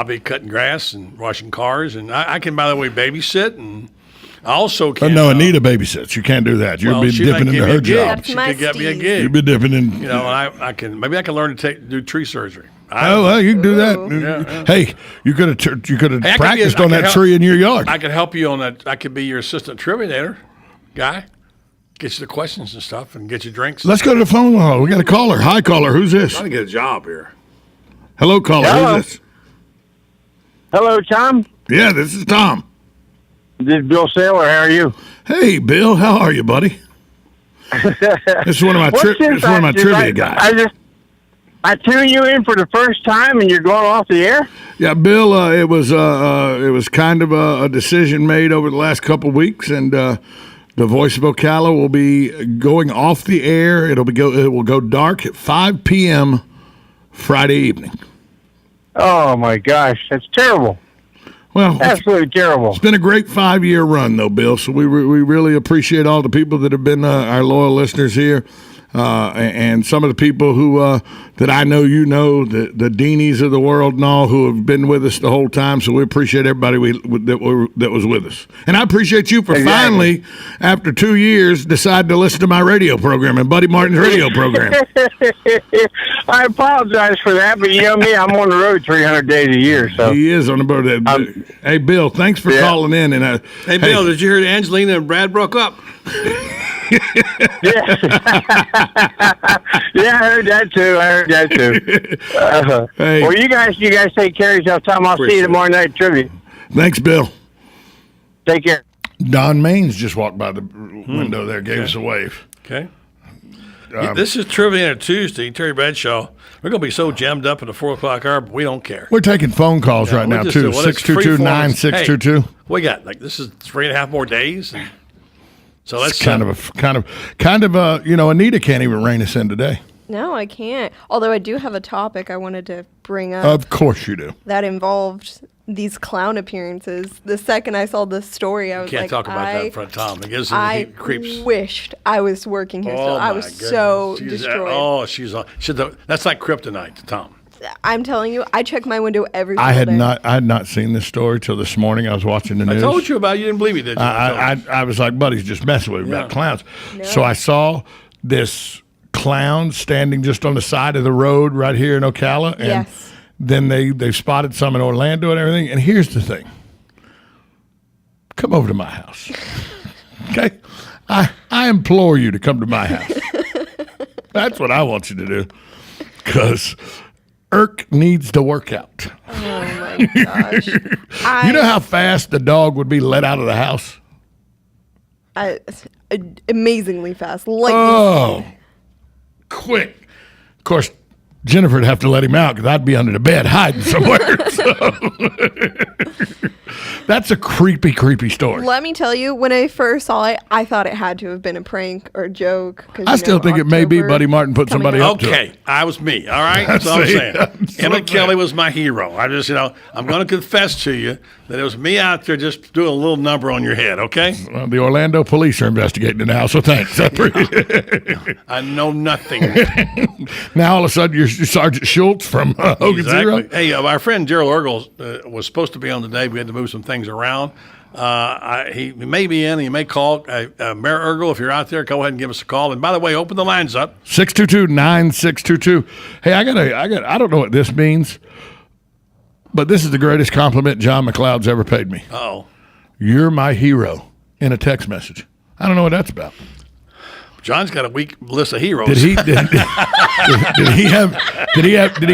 be cutting grass and washing cars. And I can, by the way, babysit. And I also can. No, Anita babysits. You can't do that. You'll be dipping into her job. That's She my could get me a Steve. gig. You'll be dipping in. You know, and I can learn to do tree surgery. Well, you can do that. Yeah. Hey, you could have practiced on that tree in your yard. I could help you on that. I could be your assistant trivinator guy. Get you the questions and stuff, and get you drinks. Let's go to the phone call. We got a caller. Hi, caller. Who's this? Trying to get a job here. Hello, caller. Hello. Who's this? Hello, Tom. Yeah, this is Tom. This is Bill Saylor. How are you? Hey, Bill. How are you, buddy? This is one of my trivia guys. I tune you in for the first time, and you're going off the air. Yeah, Bill. It was kind of a decision made over the last couple of weeks, and the Voice of Ocala will be going off the air. It will go dark at 5 p.m. Friday evening. Oh my gosh, that's terrible. Well, absolutely terrible. It's been a great 5-year run, though, Bill. So we really appreciate all the people that have been our loyal listeners here. And some of the people who that I know the Deanies of the world and all who have been with us the whole time. So we appreciate everybody that was with us. And I appreciate you for finally, after 2 years, decide to listen to my radio program and Buddy Martin's radio program. I apologize for that, but you know me, I'm on the road 300 days a year. So he is on the road. Hey, Bill, thanks for calling in. And Hey, Bill, did you hear that Angelina and Brad broke up? Yeah, I heard that too. Hey. Well, you guys take care of yourself, Tom. I'll see you tomorrow night at trivia. Thanks, Bill. Take care. Don Maines just walked by the window there, gave us a wave. Okay. This is Trivia Tuesday. Terry Bradshaw. We're going to be so jammed up in the 4 o'clock hour, but we don't care. We're taking phone calls right now, too. 622-9622. We got, this is 3.5 more days. So that's kind of a Anita can't even rein us in today. No, I can't. Although I do have a topic I wanted to bring up. Of course you do. That involved these clown appearances. The second I saw this story, I was Can't like, talk about that in front of Tom. It gives him I creeps. wished I was working here still. I was so destroyed. That's like kryptonite to Tom. I'm telling you, I check my window every single day. I had not seen this story till this morning. I was watching the news. I told you about it. You didn't believe me, did you? I was like, buddy's just messing with me about clowns. No. So I saw this clown standing just on the side of the road right here in Ocala. And then they spotted some in Orlando and everything. And here's the thing. Come over to my house. Okay? I implore you to come to my house. That's what I want you to do. Because Irk needs to work out. Oh, my gosh. You know how fast the dog would be let out of the house? Amazingly fast. Lightning Oh, speed. quick. Of course, Jennifer would have to let him out because I'd be under the bed hiding somewhere. That's a creepy, creepy story. Let me tell you, when I first saw it, I thought it had to have been a prank or a joke. I still think it may be Buddy Martin put somebody up to it. Okay, I was me. All right, that's all I'm saying. Emmett Kelly was my hero. I just, I'm going to confess to you that it was me out there just doing a little number on your head. Okay. Well, the Orlando police are investigating it now, so thanks. I know nothing. Now all of a sudden you're Sergeant Schultz from Hogan Zero. Hey, our friend Gerald Ergel was supposed to be on today. We had to move some things around. He may be in. He may call. Mayor Ergel, if you're out there, go ahead and give us a call. And by the way, open the lines up. 622-9622. Hey, I don't know what this means, but this is the greatest compliment John McLeod's ever paid me. Oh, you're my hero in a text message. I don't know what that's about. John's got a weak list of heroes. Did he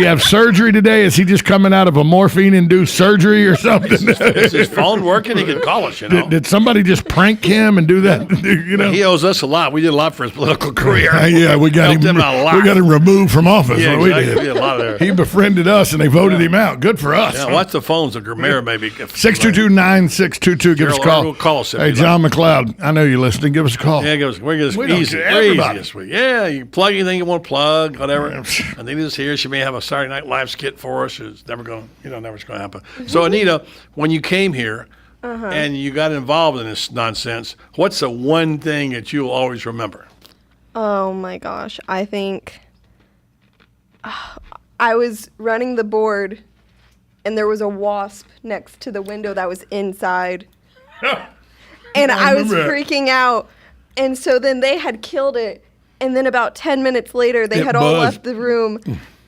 have surgery today? Is he just coming out of a morphine-induced surgery or something? Is his phone working? He can call us, Did somebody just prank him and do that? He owes us a lot. We did a lot for his political career. Yeah, we got him out a lot. We got him removed from office. Yeah, what exactly. we We did. did a lot of there. He befriended us, and they voted him out. Good for us. Yeah, watch the phones of Gramere, maybe. 622-9622. Give us a call. Call us. Hey, John McLeod, I know you're listening. Give us a call. Yeah, we're easy this week. Yeah, you plug anything you want to plug, whatever. Anita's here. She may have a Saturday Night Live skit for us. It's never going to happen. So, Anita, when you came here and you got involved in this nonsense, what's the one thing that you'll always remember? Oh, my gosh. I think I was running the board, and there was a wasp next to the window that was inside. And I was freaking out. And so then they had killed it. And then about 10 minutes later, they had all left the room.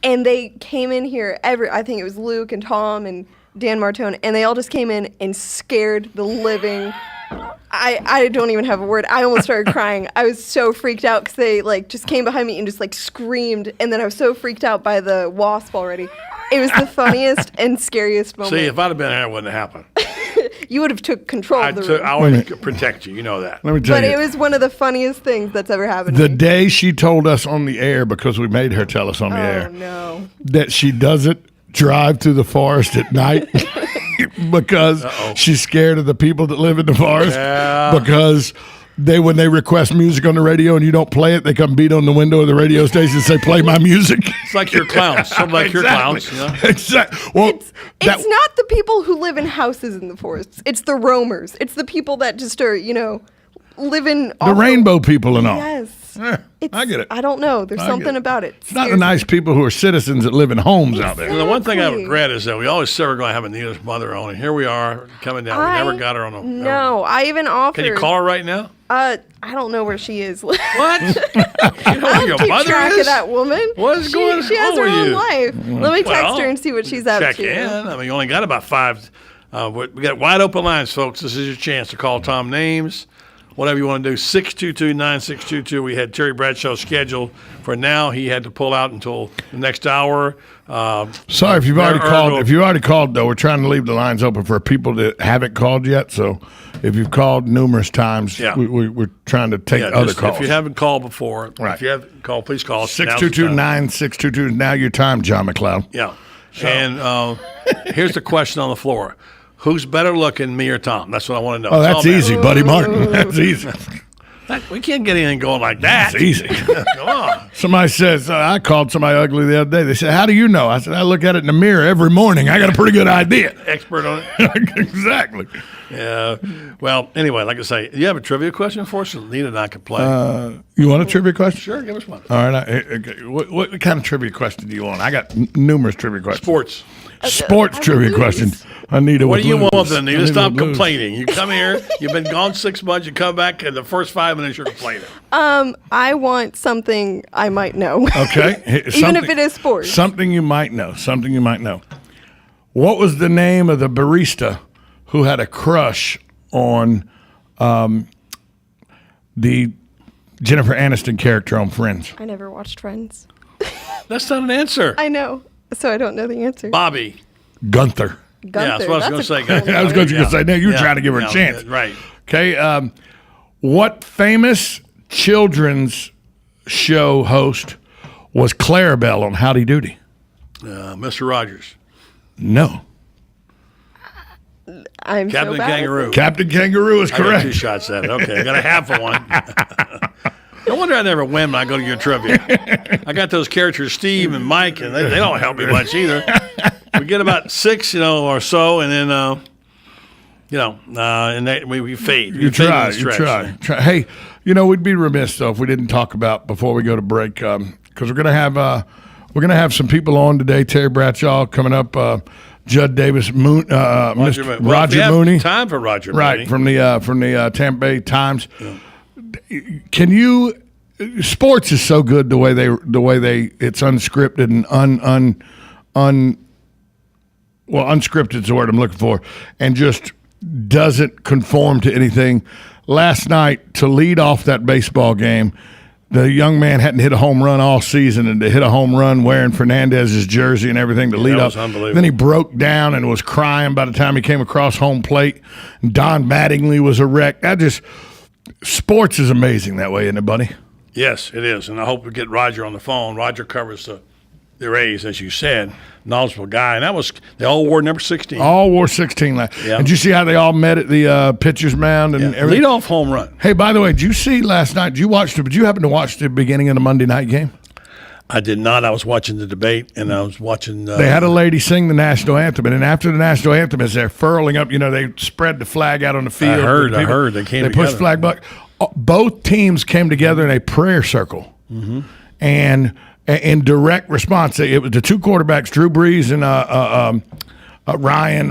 And they came in here. I think it was Luke and Tom and Dan Martone. And they all just came in and scared the living. I don't even have a word. I almost started crying. I was so freaked out because they just came behind me and just screamed. And then I was so freaked out by the wasp already. It was the funniest and scariest moment. See, if I'd have been there, it wouldn't have happened. You would have took control of the room. I would protect you. You know that. Let me tell you. But it was one of the funniest things that's ever happened The to me. day she told us on the air, because we made her tell us on the air, no. that she doesn't drive through the forest at night because she's scared of the people that live in the forest. Yeah. Because when they request music on the radio and you don't play it, they come beat on the window of the radio station and say, "Play my music." It's like your clowns. Something like your clowns. You know? Exactly. Well, It's not the people who live in houses in the forests. It's the roamers. It's the people that just are, living the rainbow people and all. Yes. I get it. I don't know. There's something about it. It's not the nice people who are citizens that live in homes out there. The one thing I regret is that we always said we're going to have Anita's mother on, and here we are coming down. We never got her on. No, I even offered. Can you call her right now? I don't know where she is. What? I don't keep track of that woman. What is going on She has her with own you? life. Let me text her and see what she's up Check to. in. I mean, you only got about 5. We got wide open lines, folks. This is your chance to call Tom names. Whatever you want to do, 622-9622. We had Terry Bradshaw scheduled for now. He had to pull out until the next hour. Sorry if you've already called. If you already called, though, we're trying to leave the lines open for people that haven't called yet. So if you've called numerous times, we're trying to take other calls. If you haven't called before, right. If you haven't called, please call us. 622-9622 is now your time, John McLeod. Yeah. So. And here's the question on the floor. Who's better looking, me or Tom? That's what I want to know. Oh, that's easy, Buddy Martin. That's easy. We can't get anything going like that. That's easy. Come on. Somebody says, I called somebody ugly the other day. They said, "How do you know?" I said, "I look at it in the mirror every morning. I got a pretty good idea." Expert on it. Exactly. Yeah. Well, anyway, like I say, you have a trivia question for us? Nita and I can play. You want a trivia question? Sure, give us one. All right. What kind of trivia question do you want? I got numerous trivia questions. Sports trivia questions. Anita, what do you lose. want, Anita? Stop complaining. You come here. You've been gone 6 months. You come back, and the first 5 minutes you're complaining. I want something I might know. Okay. Even if it is sports. Something you might know. Something you might know. What was the name of the barista who had a crush on the Jennifer Aniston character on Friends? I never watched Friends. That's not an answer. I know, so I don't know the answer. Bobby. Gunther. Gunther. Yeah, that's what I was going to say. Gunther. I was going to say, now you're trying to give her a chance. Right. Okay. What famous children's show host was Clarabelle on Howdy Doody? Mr. Rogers. No. I'm Captain so bad Kangaroo. Captain Kangaroo is I got correct. 2 shots at it. Okay, I got a half of one. No wonder I never win when I go to your trivia. I got those characters, Steve and Mike, and they don't help me much either. We get about 6, or so, and then, and we fade. You try. Hey, we'd be remiss though if we didn't talk about before we go to break, because we're gonna have some people on today. Terry Bradshaw coming up. Judd Davis, Mr. Roger Mooney. Time for Roger Mooney, right? From the Tampa Bay Times. Yeah. Can you? Sports is so good the way they it's unscripted and unscripted is the word I'm looking for, and just doesn't conform to anything. Last night, to lead off that baseball game, the young man hadn't hit a home run all season, and to hit a home run wearing Fernandez's jersey and everything to lead up. Then he broke down and was crying by the time he came across home plate. Don Mattingly was a wreck. Sports is amazing that way, isn't it, buddy? Yes, it is, and I hope we get Roger on the phone. Roger covers the Rays, as you said, knowledgeable guy, and they all wore number 16. All wore 16 last. Yeah. And did you see how they all met at the pitcher's mound and everything? Lead off home run. Hey, by the way, did you see last night? Did you happen to watch the beginning of the Monday night game? I did not. I was watching the debate, and I was watching. They had a lady sing the national anthem, and then after the national anthem, as they're furling up, they spread the flag out on the field. I heard. They came together. They pushed flag back. Both teams came together in a prayer circle, and in direct response, it was the 2 quarterbacks, Drew Brees and Ryan.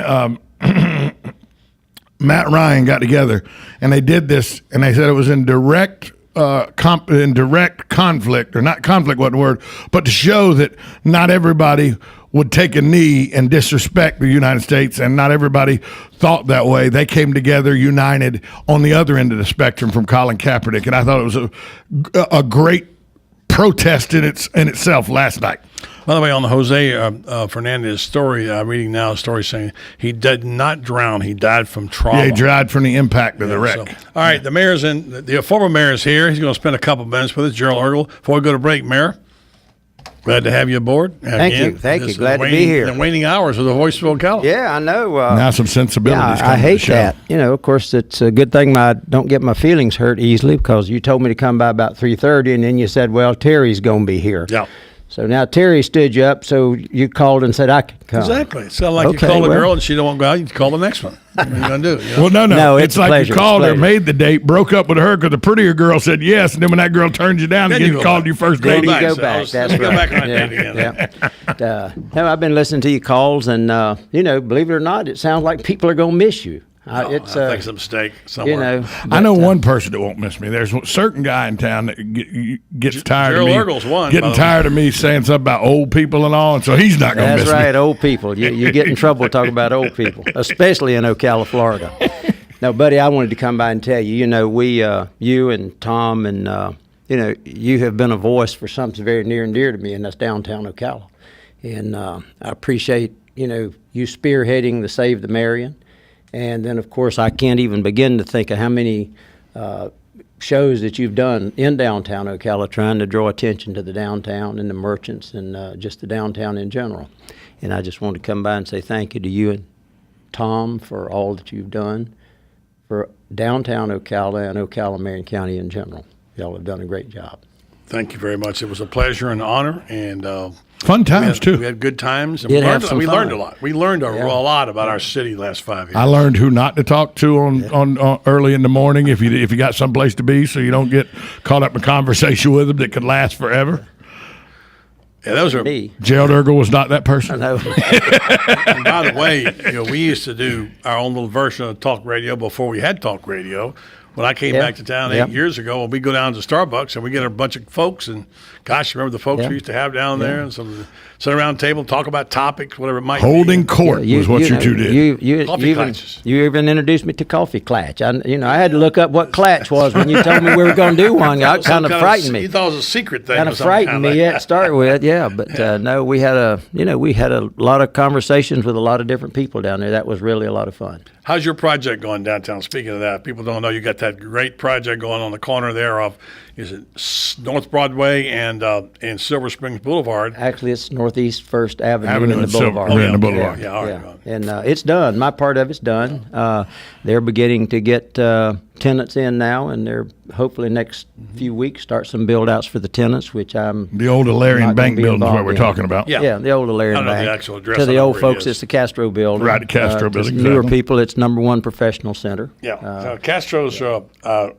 Matt Ryan got together, and they did this, and they said it was in direct conflict, or not conflict, wasn't the word, but to show that not everybody would take a knee and disrespect the United States, and not everybody thought that way. They came together united on the other end of the spectrum from Colin Kaepernick, and I thought it was a great protest in itself last night. By the way, on the Jose Fernandez story, reading now a story saying he did not drown. He died from trauma. Yeah, he died from the impact of the wreck. So, all right, the mayor's the former mayor's here. He's going to spend a couple minutes with us, Gerald Ergel. Before we go to break, Mayor, glad to have you aboard. Thank you. Glad to be here. The waning hours of the voice of Ocala. Yeah, I know. Now some sensibilities. Yeah, I hate that. Of course, it's a good thing I don't get my feelings hurt easily, because you told me to come by about 3:30, and then you said, well, Terry's going to be here. Yeah. So now Terry stood you up, so you called and said I could come. Exactly. It sounded like you called a girl and she don't want to go out, you call the next one. What are you going to do? Well, no. It's like pleasure. You called her, made the date, broke up with her because the prettier girl said yes, and then when that girl turned you down again, you called you first date. Then you go back. That's right. Go back on that date again. No, I've been listening to your calls, and believe it or not, it sounds like people are going to miss you. I think it's a mistake somewhere. I know one person that won't miss me. There's a certain guy in town that gets tired of me. Ergel's one, getting tired of me saying something about old people and all, and so he's not going to miss me. That's right, old people. You get in trouble talking about old people, especially in Ocala, Florida. No, buddy, I wanted to come by and tell you, you and Tom and, you have been a voice for something very near and dear to me, and that's downtown Ocala. And I appreciate, you spearheading the Save the Marion. And then, of course, I can't even begin to think of how many shows that you've done in downtown Ocala trying to draw attention to the downtown and the merchants and just the downtown in general. And I just want to come by and say thank you to you and Tom for all that you've done for downtown Ocala and Ocala, Marion County in general. Y'all have done a great job. Thank you very much. It was a pleasure and honor, and fun times too. We had good times. And we learned a lot. We learned a lot about our city last 5 years. I learned who not to talk to on early in the morning if you got someplace to be, so you don't get caught up in a conversation with them that could last forever. Yeah, those are Gerald Ergel was not that person. I know. And by the way, we used to do our own little version of talk radio before we had talk radio, when I came back to town 8 years ago, and we go down to Starbucks and we get a bunch of folks, and gosh, remember the folks we used to have down there, and some sit around the table, talk about topics, whatever it might be. Holding court was what you two did. You even introduced me to Coffee Clatch. I had to look up what Clatch was when you told me we were going to do one. It kind of frightened me. You thought it was a secret thing. Kind of frightened me to start with, but no, we had a lot of conversations with a lot of different people down there. That was really a lot of fun. How's your project going downtown? Speaking of that, people don't know you got that great project going on the corner there of, is it North Broadway and Silver Springs Boulevard? Actually, it's Northeast First Avenue in the Boulevard. In the Boulevard. Yeah, all right. And it's done. My part of it's done. They're beginning to get tenants in now, and they're hopefully next few weeks start some build outs for the tenants, which I'm the old Alarian Bank building is what we're talking about. Yeah, the old Alarian Bank. The actual address. To the old folks, it's the Castro building. Right, the Castro building. To newer people, it's #1 professional center. Yeah, so Castro's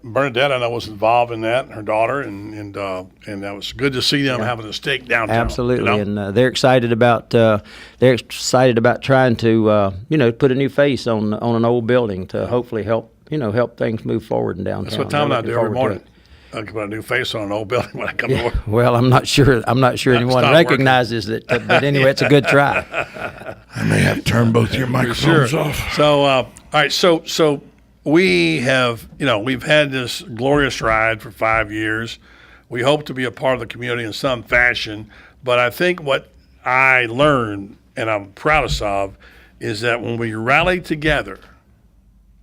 Bernadette, I know, was involved in that, and her daughter, and that was good to see them having a stake downtown. Absolutely, and they're excited about trying to put a new face on an old building to hopefully help things move forward in downtown. That's what Tom and I do every morning. I can put a new face on an old building when I come to work. Well, I'm not sure anyone recognizes it, but anyway, it's a good try. I may have to turn both your microphones off. So, all right, so we have, we've had this glorious ride for 5 years. We hope to be a part of the community in some fashion, but I think what I learned, and I'm proudest of, is that when we rally together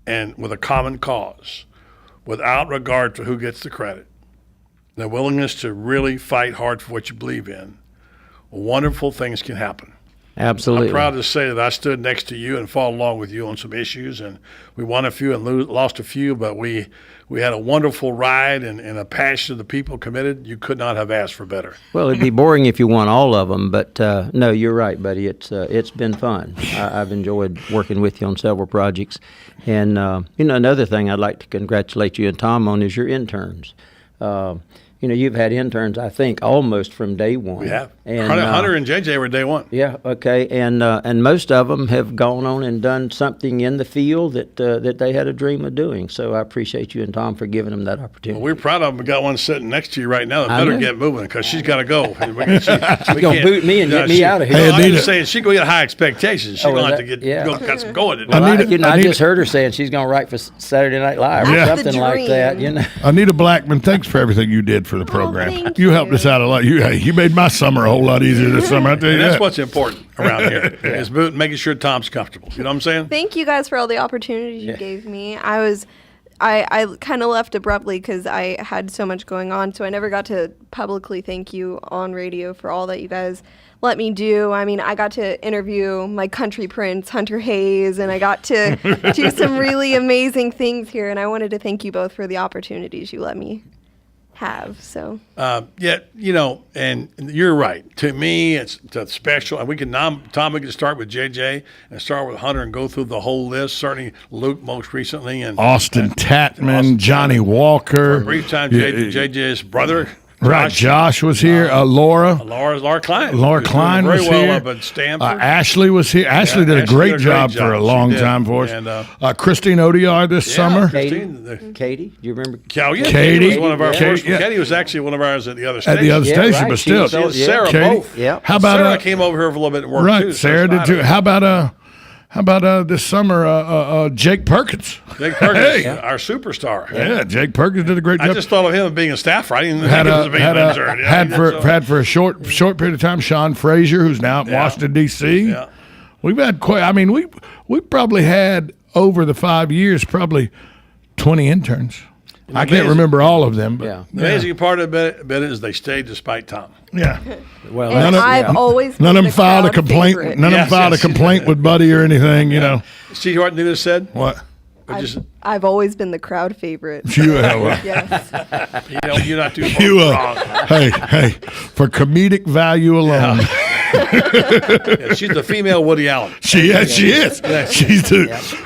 and with a common cause, without regard to who gets the credit, the willingness to really fight hard for what you believe in, wonderful things can happen. Absolutely. I'm proud to say that I stood next to you and fought along with you on some issues, and we won a few and lost a few, but we had a wonderful ride and a passion of the people committed. You could not have asked for better. Well, it'd be boring if you won all of them, but no, you're right, buddy. It's been fun. I've enjoyed working with you on several projects. And, another thing I'd like to congratulate you and Tom on is your interns. You've had interns, I think, almost from day one. We have. And, Hunter and JJ were day one. Yeah, okay. And most of them have gone on and done something in the field that they had a dream of doing. So I appreciate you and Tom for giving them that opportunity. Well, we're proud of them. We got one sitting next to you right now that better get moving because she's got to go. She's going to boot me and get me out of here. No, I'm just saying she's going to get high expectations. She's going to have to get some going. I just heard her saying she's going to write for Saturday Night Live or something like that. Anita Blackman, thanks for everything you did for the program. You helped us out a lot. You made my summer a whole lot easier this summer. I tell you that's that. what's important around here is making sure Tom's comfortable. You know what I'm saying? Thank you guys for all the opportunities you gave me. I kind of left abruptly because I had so much going on, so I never got to publicly thank you on radio for all that you guys let me do. I mean, I got to interview my country prince, Hunter Hayes, and I got to do some really amazing things here, and I wanted to thank you both for the opportunities you let me have. So and you're right. To me, it's special. And we can start with JJ and start with Hunter and go through the whole list. Certainly Luke most recently, and Austin Tatman, Johnny Walker. For a brief time, JJ's brother. Right, Josh was here. Laura Klein. Laura Klein was very well here. Up at Stanford. Ashley was here. Ashley did a great job for a long time for us. And, Christine Odiar this summer. Katie, do you remember? Katie was one of our first. Katie was actually one of ours at the other station. At the other station, but still. Sarah both. Yeah. How about Sarah came over here for a little bit and worked right, too. Sarah did too. How about this summer, Jake Perkins? Jake Perkins, our superstar. Yeah, Jake Perkins did a great job. I just thought of him as being a staffer. I didn't think he was a big intern. Had for a short period of time Sean Frazier, who's now in Washington D.C. Yeah. We've had quite. I mean, we probably had over the 5 years probably 20 interns. I can't remember all of them. But, The amazing part of it is they stayed despite Tom. Yeah. Well, I've always none of them been filed a complaint. favorite. None of them filed a complaint with Buddy or anything. You know. See what Nita said? What? I've always been the crowd favorite. Yes. You're not too far wrong. Hey, for comedic value alone. Yeah, she's the female Woody Allen. She is. She's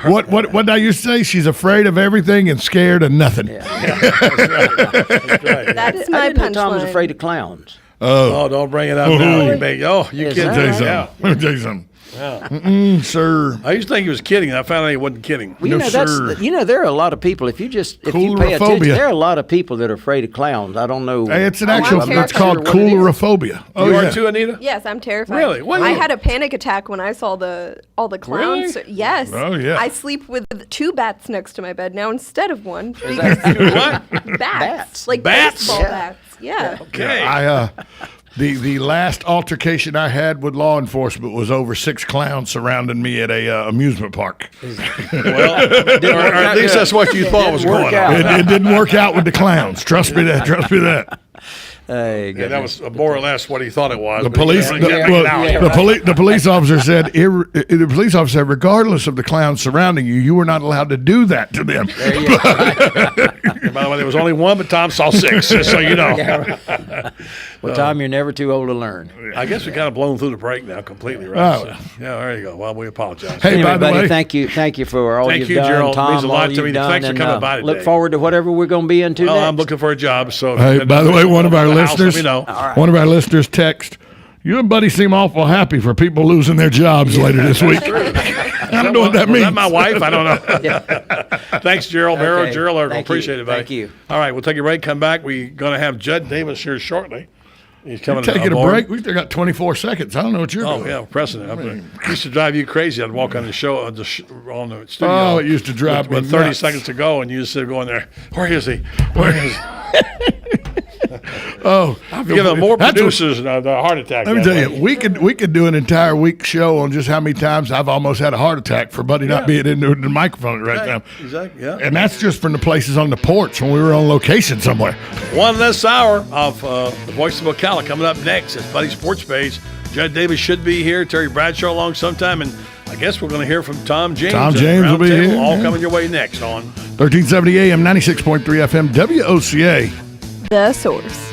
what did I used to say? She's afraid of everything and scared of nothing. That's right. That's my punchline. Tom was punchline. afraid of clowns. Oh, don't bring it up now. You kidding? Let me tell you something. Yeah. Sir. I used to think he was kidding. I found out he wasn't kidding. Well, there are a lot of people. If you pay attention, there are a lot of people that are afraid of clowns. I don't know. Hey, it's an it's called coulrophobia. Oh, you are too, Anita? Yes, I'm terrified. Really? What? I had a panic attack when I saw all the clowns. Really? Yes. Oh, yeah. I sleep with 2 bats next to my bed now instead of 1. Is that what? Bats. Like Bats? baseball bats. Yeah. Okay. Yeah, the last altercation I had with law enforcement was over 6 clowns surrounding me at a amusement park. Well, or at least that's what you thought was going on. It didn't work out with the clowns. Trust me that. Yeah, that was more or less what he thought it was. The police officer said, the police officer said, regardless of the clowns surrounding you, you were not allowed to do that to them. And by the way, there was only 1, but Tom saw 6, just so you know. Well, Tom, you're never too old to learn. I guess we kind of blown through the break now completely, right? Oh. So, yeah, there you go. Well, we apologize. Hey, anyway, by the buddy, way, thank you for all you've done, Gerald. Tom. Means a lot all to me. you've done, Thanks for coming by today. Look forward to whatever we're going to be into next. I'm looking for a job. So, hey, by the way, one of our listeners, right. one of our listeners text, you and Buddy seem awful happy for people losing their jobs later this week. I don't know what that means. Is that my wife? I don't know. Thanks, Gerald. Okay. Gerald, I appreciate it, buddy. Thank you. All right, we'll take a break. Come back. We're going to have Judd Davis here shortly. He's coming. Taking a aboard. break. We still got 24 seconds. I don't know what you're doing. Oh yeah, pressing it. It used to drive you crazy. I'd walk on the show on the studio. Oh, it used to drive me with 30 nuts. seconds to go, and you just sit going there. Where is he? Where is he? Oh, I've given more producers the heart attack. Let me tell you, we could do an entire week show on just how many times I've almost had a heart attack for Buddy not being in the microphone right now. Exactly. Yeah. And that's just from the places on the porch when we were on location somewhere. One less hour of the Voice of Ocala coming up next. It's Buddy Sports Page. Judd Davis should be here. Terry Bradshaw along sometime, and I guess we're going to hear from Tom James. Tom James will be here. All coming your way next on 1370 AM, 96.3 FM, WOCA. The Source.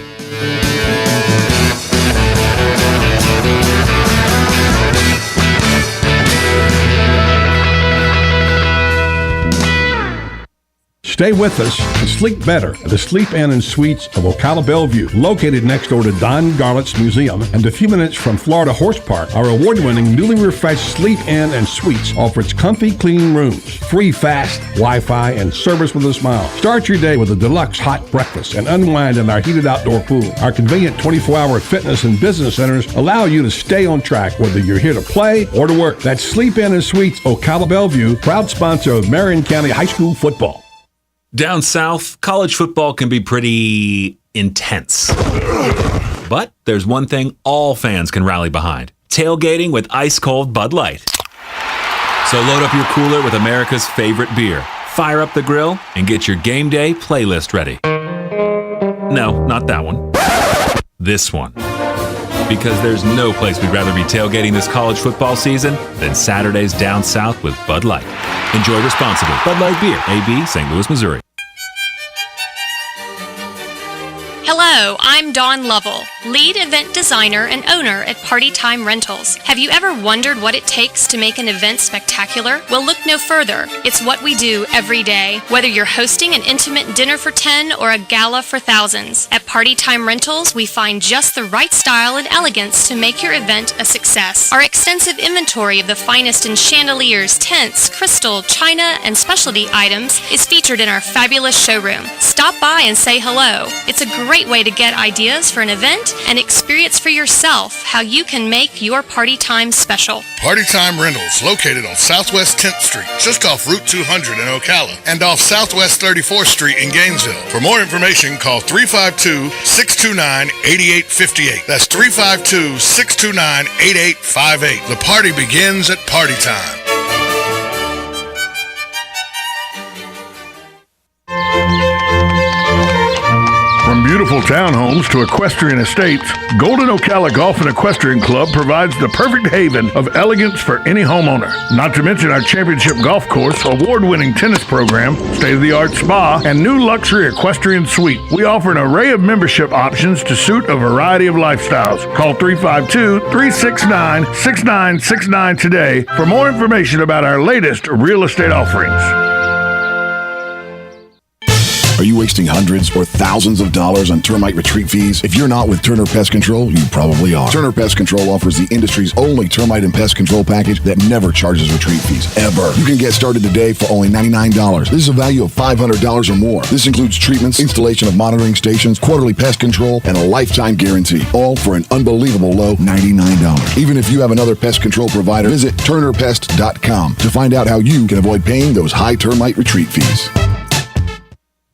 Stay with us and sleep better at the Sleep Inn and Suites of Ocala Bellevue, located next door to Don Garlett's Museum and a few minutes from Florida Horse Park. Our award-winning, newly refreshed Sleep Inn and Suites offers comfy, clean rooms, free fast Wi-Fi, and service with a smile. Start your day with a deluxe hot breakfast and unwind in our heated outdoor pool. Our convenient 24-hour fitness and business centers allow you to stay on track whether you're here to play or to work. That's Sleep Inn and Suites Ocala Bellevue, proud sponsor of Marion County High School football. Down south, college football can be pretty intense. But there's one thing all fans can rally behind: tailgating with ice-cold Bud Light. So load up your cooler with America's favorite beer, fire up the grill, and get your game day playlist ready. No, not that one. This one. Because there's no place we'd rather be tailgating this college football season than Saturdays down south with Bud Light. Enjoy responsibly. Bud Light Beer, AB, St. Louis, Missouri. Hello, I'm Dawn Lovell, lead event designer and owner at Party Time Rentals. Have you ever wondered what it takes to make an event spectacular? Well, look no further. It's what we do every day. Whether you're hosting an intimate dinner for 10 or a gala for thousands, at Party Time Rentals, we find just the right style and elegance to make your event a success. Our extensive inventory of the finest in chandeliers, tents, crystal, china, and specialty items is featured in our fabulous showroom. Stop by and say hello. It's a great way to get ideas for an event and experience for yourself how you can make your party time special. Party Time Rentals, located on Southwest 10th Street, just off Route 200 in Ocala, and off Southwest 34th Street in Gainesville. For more information, call 352-629-8858. That's 352-629-8858. The party begins at Party Time. From beautiful townhomes to equestrian estates, Golden Ocala Golf and Equestrian Club provides the perfect haven of elegance for any homeowner. Not to mention our championship golf course, award-winning tennis program, state-of-the-art spa, and new luxury equestrian suite. We offer an array of membership options to suit a variety of lifestyles. Call 352-369-6969 today for more information about our latest real estate offerings. Are you wasting hundreds or thousands of dollars on termite retreat fees? If you're not with Turner Pest Control, you probably are. Turner Pest Control offers the industry's only termite and pest control package that never charges retreat fees, ever. You can get started today for only $99. This is a value of $500 or more. This includes treatments, installation of monitoring stations, quarterly pest control, and a lifetime guarantee, all for an unbelievable low $99. Even if you have another pest control provider, visit turnerpest.com to find out how you can avoid paying those high termite retreat fees.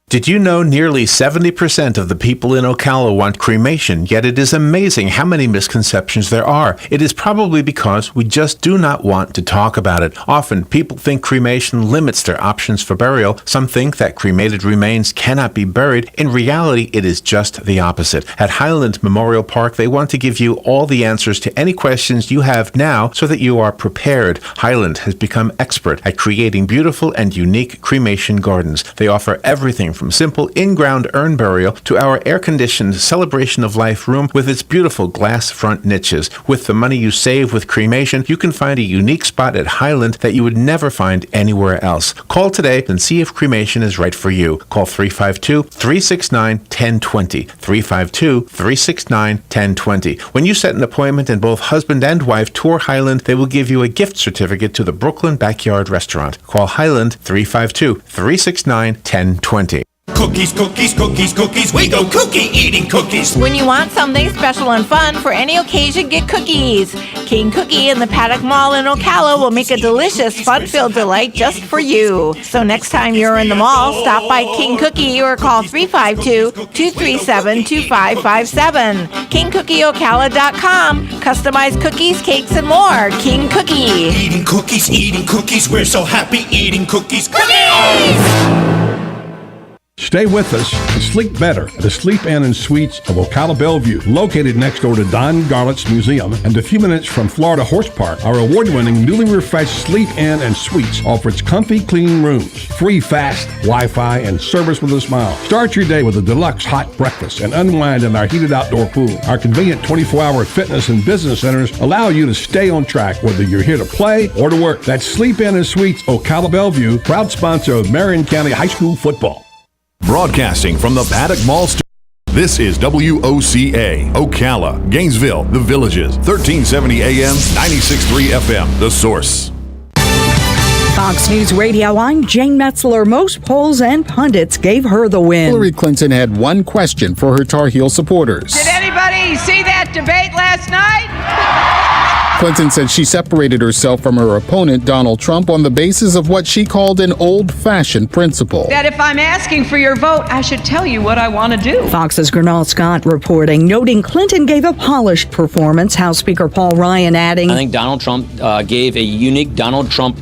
Did you know nearly 70% of the people in Ocala want cremation, yet it is amazing how many misconceptions there are. It is probably because we just do not want to talk about it. Often, people think cremation limits their options for burial. Some think that cremated remains cannot be buried. In reality, it is just the opposite. At Highland Memorial Park, they want to give you all the answers to any questions you have now so that you are prepared. Highland has become expert at creating beautiful and unique cremation gardens. They offer everything from simple in-ground urn burial to our air-conditioned Celebration of Life room with its beautiful glass front niches. With the money you save with cremation, you can find a unique spot at Highland that you would never find anywhere else. Call today and see if cremation is right for you. Call 352-369-1020. 352-369-1020. When you set an appointment and both husband and wife tour Highland, they will give you a gift certificate to the Brooklyn Backyard Restaurant. Call Highland 352-369-1020. Cookies, cookies, cookies, cookies. We go cookie eating cookies. When you want something special and fun for any occasion, get cookies. King Cookie in the Paddock Mall in Ocala will make a delicious, fun-filled delight just for you. So next time you're in the mall, stop by King Cookie or call 352-237-2557. KingCookieOcala.com. Customized cookies, cakes, and more. King Cookie. Eating cookies. We're so happy eating cookies. Cookies! Stay with us and sleep better at the Sleep Inn and Suites of Ocala Bellevue, located next door to Don Garlett's Museum and a few minutes from Florida Horse Park. Our award-winning, newly refreshed Sleep Inn and Suites offers comfy, clean rooms, free fast Wi-Fi, and service with a smile. Start your day with a deluxe hot breakfast and unwind in our heated outdoor pool. Our convenient 24-hour fitness and business centers allow you to stay on track whether you're here to play or to work. That's Sleep Inn and Suites Ocala Bellevue, proud sponsor of Marion County High School football. Broadcasting from the Paddock Mall Studio. This is WOCA, Ocala, Gainesville, The Villages, 1370 AM, 96.3 FM, The Source. Fox News Radio, I'm Jane Metzler. Most polls and pundits gave her the win. Hillary Clinton had one question for her Tar Heel supporters. Did anybody see that debate last night? Clinton said she separated herself from her opponent, Donald Trump, on the basis of what she called an old-fashioned principle. That if I'm asking for your vote, I should tell you what I want to do. Fox's Gernal Scott reporting, noting Clinton gave a polished performance. House Speaker Paul Ryan adding, I think Donald Trump gave a unique Donald Trump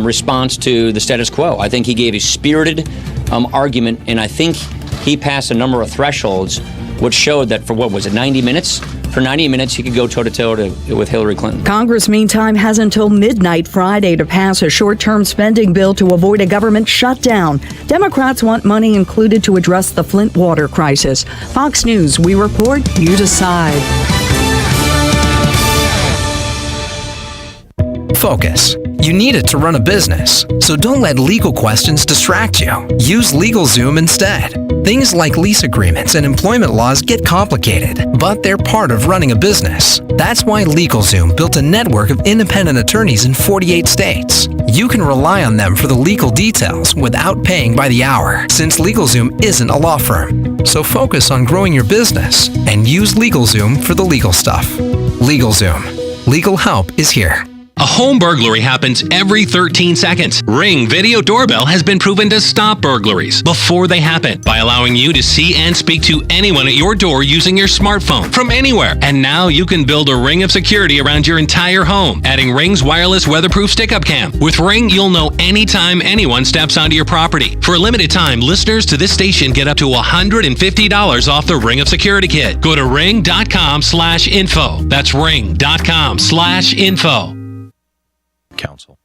response to the status quo. I think he gave a spirited argument, and I think he passed a number of thresholds which showed that for, 90 minutes? For 90 minutes, he could go toe-to-toe with Hillary Clinton. Congress, meantime, has until midnight Friday to pass a short-term spending bill to avoid a government shutdown. Democrats want money included to address the Flint water crisis. Fox News, we report, you decide. Focus. You need it to run a business, so don't let legal questions distract you. Use LegalZoom instead. Things like lease agreements and employment laws get complicated, but they're part of running a business. That's why LegalZoom built a network of independent attorneys in 48 states. You can rely on them for the legal details without paying by the hour, since LegalZoom isn't a law firm. So focus on growing your business and use LegalZoom for the legal stuff. LegalZoom. Legal help is here. A home burglary happens every 13 seconds. Ring Video Doorbell has been proven to stop burglaries before they happen by allowing you to see and speak to anyone at your door using your smartphone from anywhere. And now you can build a ring of security around your entire home, adding Ring's wireless weatherproof stick-up cam. With Ring, you'll know anytime anyone steps onto your property. For a limited time, listeners to this station get up to $150 off the Ring of Security kit. Go to ring.com/info. That's ring.com/info. Council.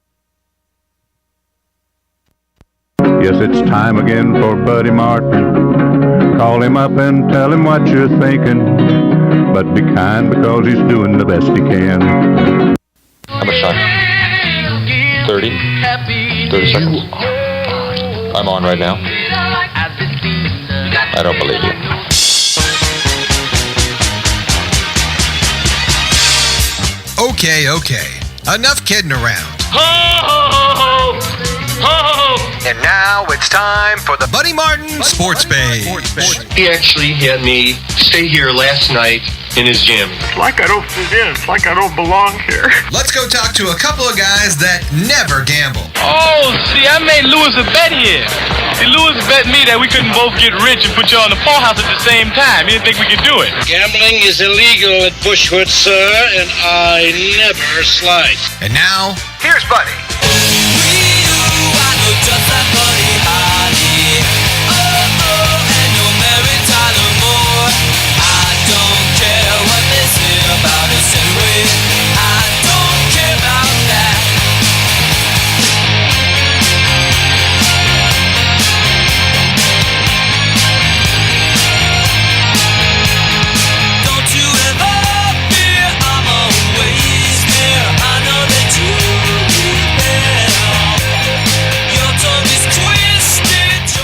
Yes, it's time again for Buddy Martin. Call him up and tell him what you're thinking. But be kind because he's doing the best he can. How much time? 30 seconds. I'm on right now. I don't believe you. Okay. Enough kidding around. Ho, ho, ho, ho, ho. And now it's time for the Buddy Martin Sports Page. He actually had me stay here last night in his gym. It's like I don't fit in. It's like I don't belong here. Let's go talk to a couple of guys that never gamble. Oh, see, I made Lewis a bet here. See, Lewis bet me that we couldn't both get rich and put you on the Full House at the same time. He didn't think we could do it. Gambling is illegal at Bushwood, sir, and I never slide. And now, here's Buddy.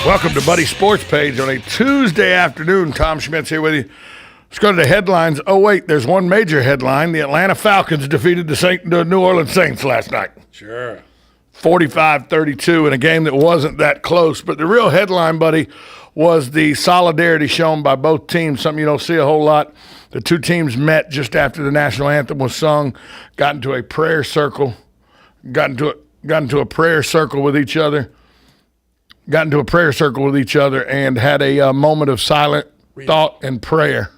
Welcome to Buddy Sports Page on a Tuesday afternoon. Tom Schmitz here with you. Let's go to the headlines. Oh, wait, there's one major headline. The Atlanta Falcons defeated the New Orleans Saints last night. Sure. 45-32 in a game that wasn't that close. But the real headline, buddy, was the solidarity shown by both teams, something you don't see a whole lot. The two teams met just after the national anthem was sung, got into a prayer circle, got into a prayer circle with each other. And had a moment of silent thought and prayer.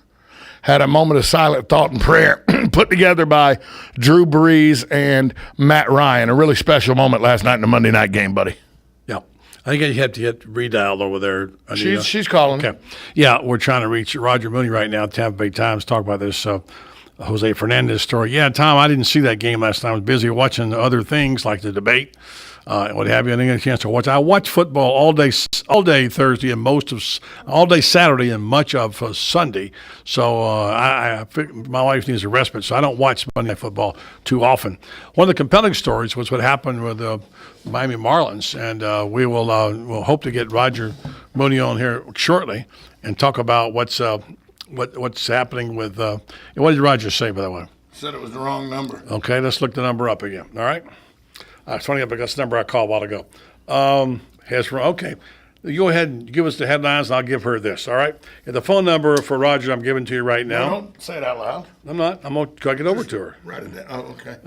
Put together by Drew Brees and Matt Ryan. A really special moment last night in the Monday night game, buddy. Yeah. I think you have to hit redial over there. She's calling. Okay. Yeah, we're trying to reach Roger Mooney right now at Tampa Bay Times, talk about this Jose Fernandez story. Yeah, Tom, I didn't see that game last night. I was busy watching other things like the debate. What have you? I didn't get a chance to watch. I watched football all day Thursday and all day Saturday and much of Sunday. So my wife needs a respite, so I don't watch Monday Night Football too often. One of the compelling stories was what happened with the Miami Marlins, and we'll hope to get Roger Mooney on here shortly and talk about what's happening with. What did Roger say, by the way? Said it was the wrong number. Okay, let's look the number up again. All right. It's funny because the number I called a while ago. Okay. You go ahead and give us the headlines, and I'll give her this, all right? And the phone number for Roger I'm giving to you right now. No, don't say it out loud. I'm not. I'm going to get over to her. Write it down. Oh, okay.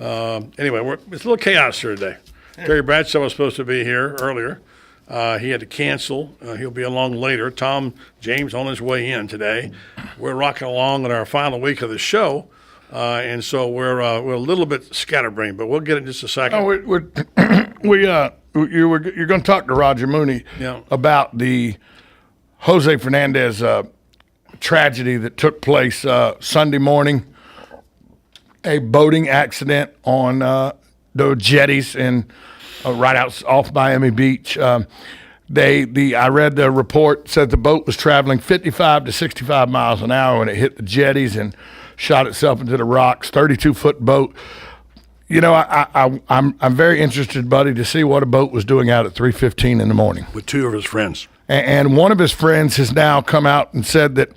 Anyway, it's a little chaos here today. Yeah. Terry Bradshaw was supposed to be here earlier. He had to cancel. He'll be along later. Tom James on his way in today. We're rocking along in our final week of the show. And so we're a little bit scatterbrained, but we'll get it in just a second. Oh, you're going to talk to Roger Mooney about the Jose Fernandez tragedy that took place Sunday morning, a boating accident on the jetties in right off Miami Beach. I read the report, said the boat was traveling 55 to 65 miles an hour when it hit the jetties and shot itself into the rocks. 32-foot boat. You know, I'm very interested, buddy, to see what a boat was doing out at 3:15 in the morning with two of his friends. And one of his friends has now come out and said that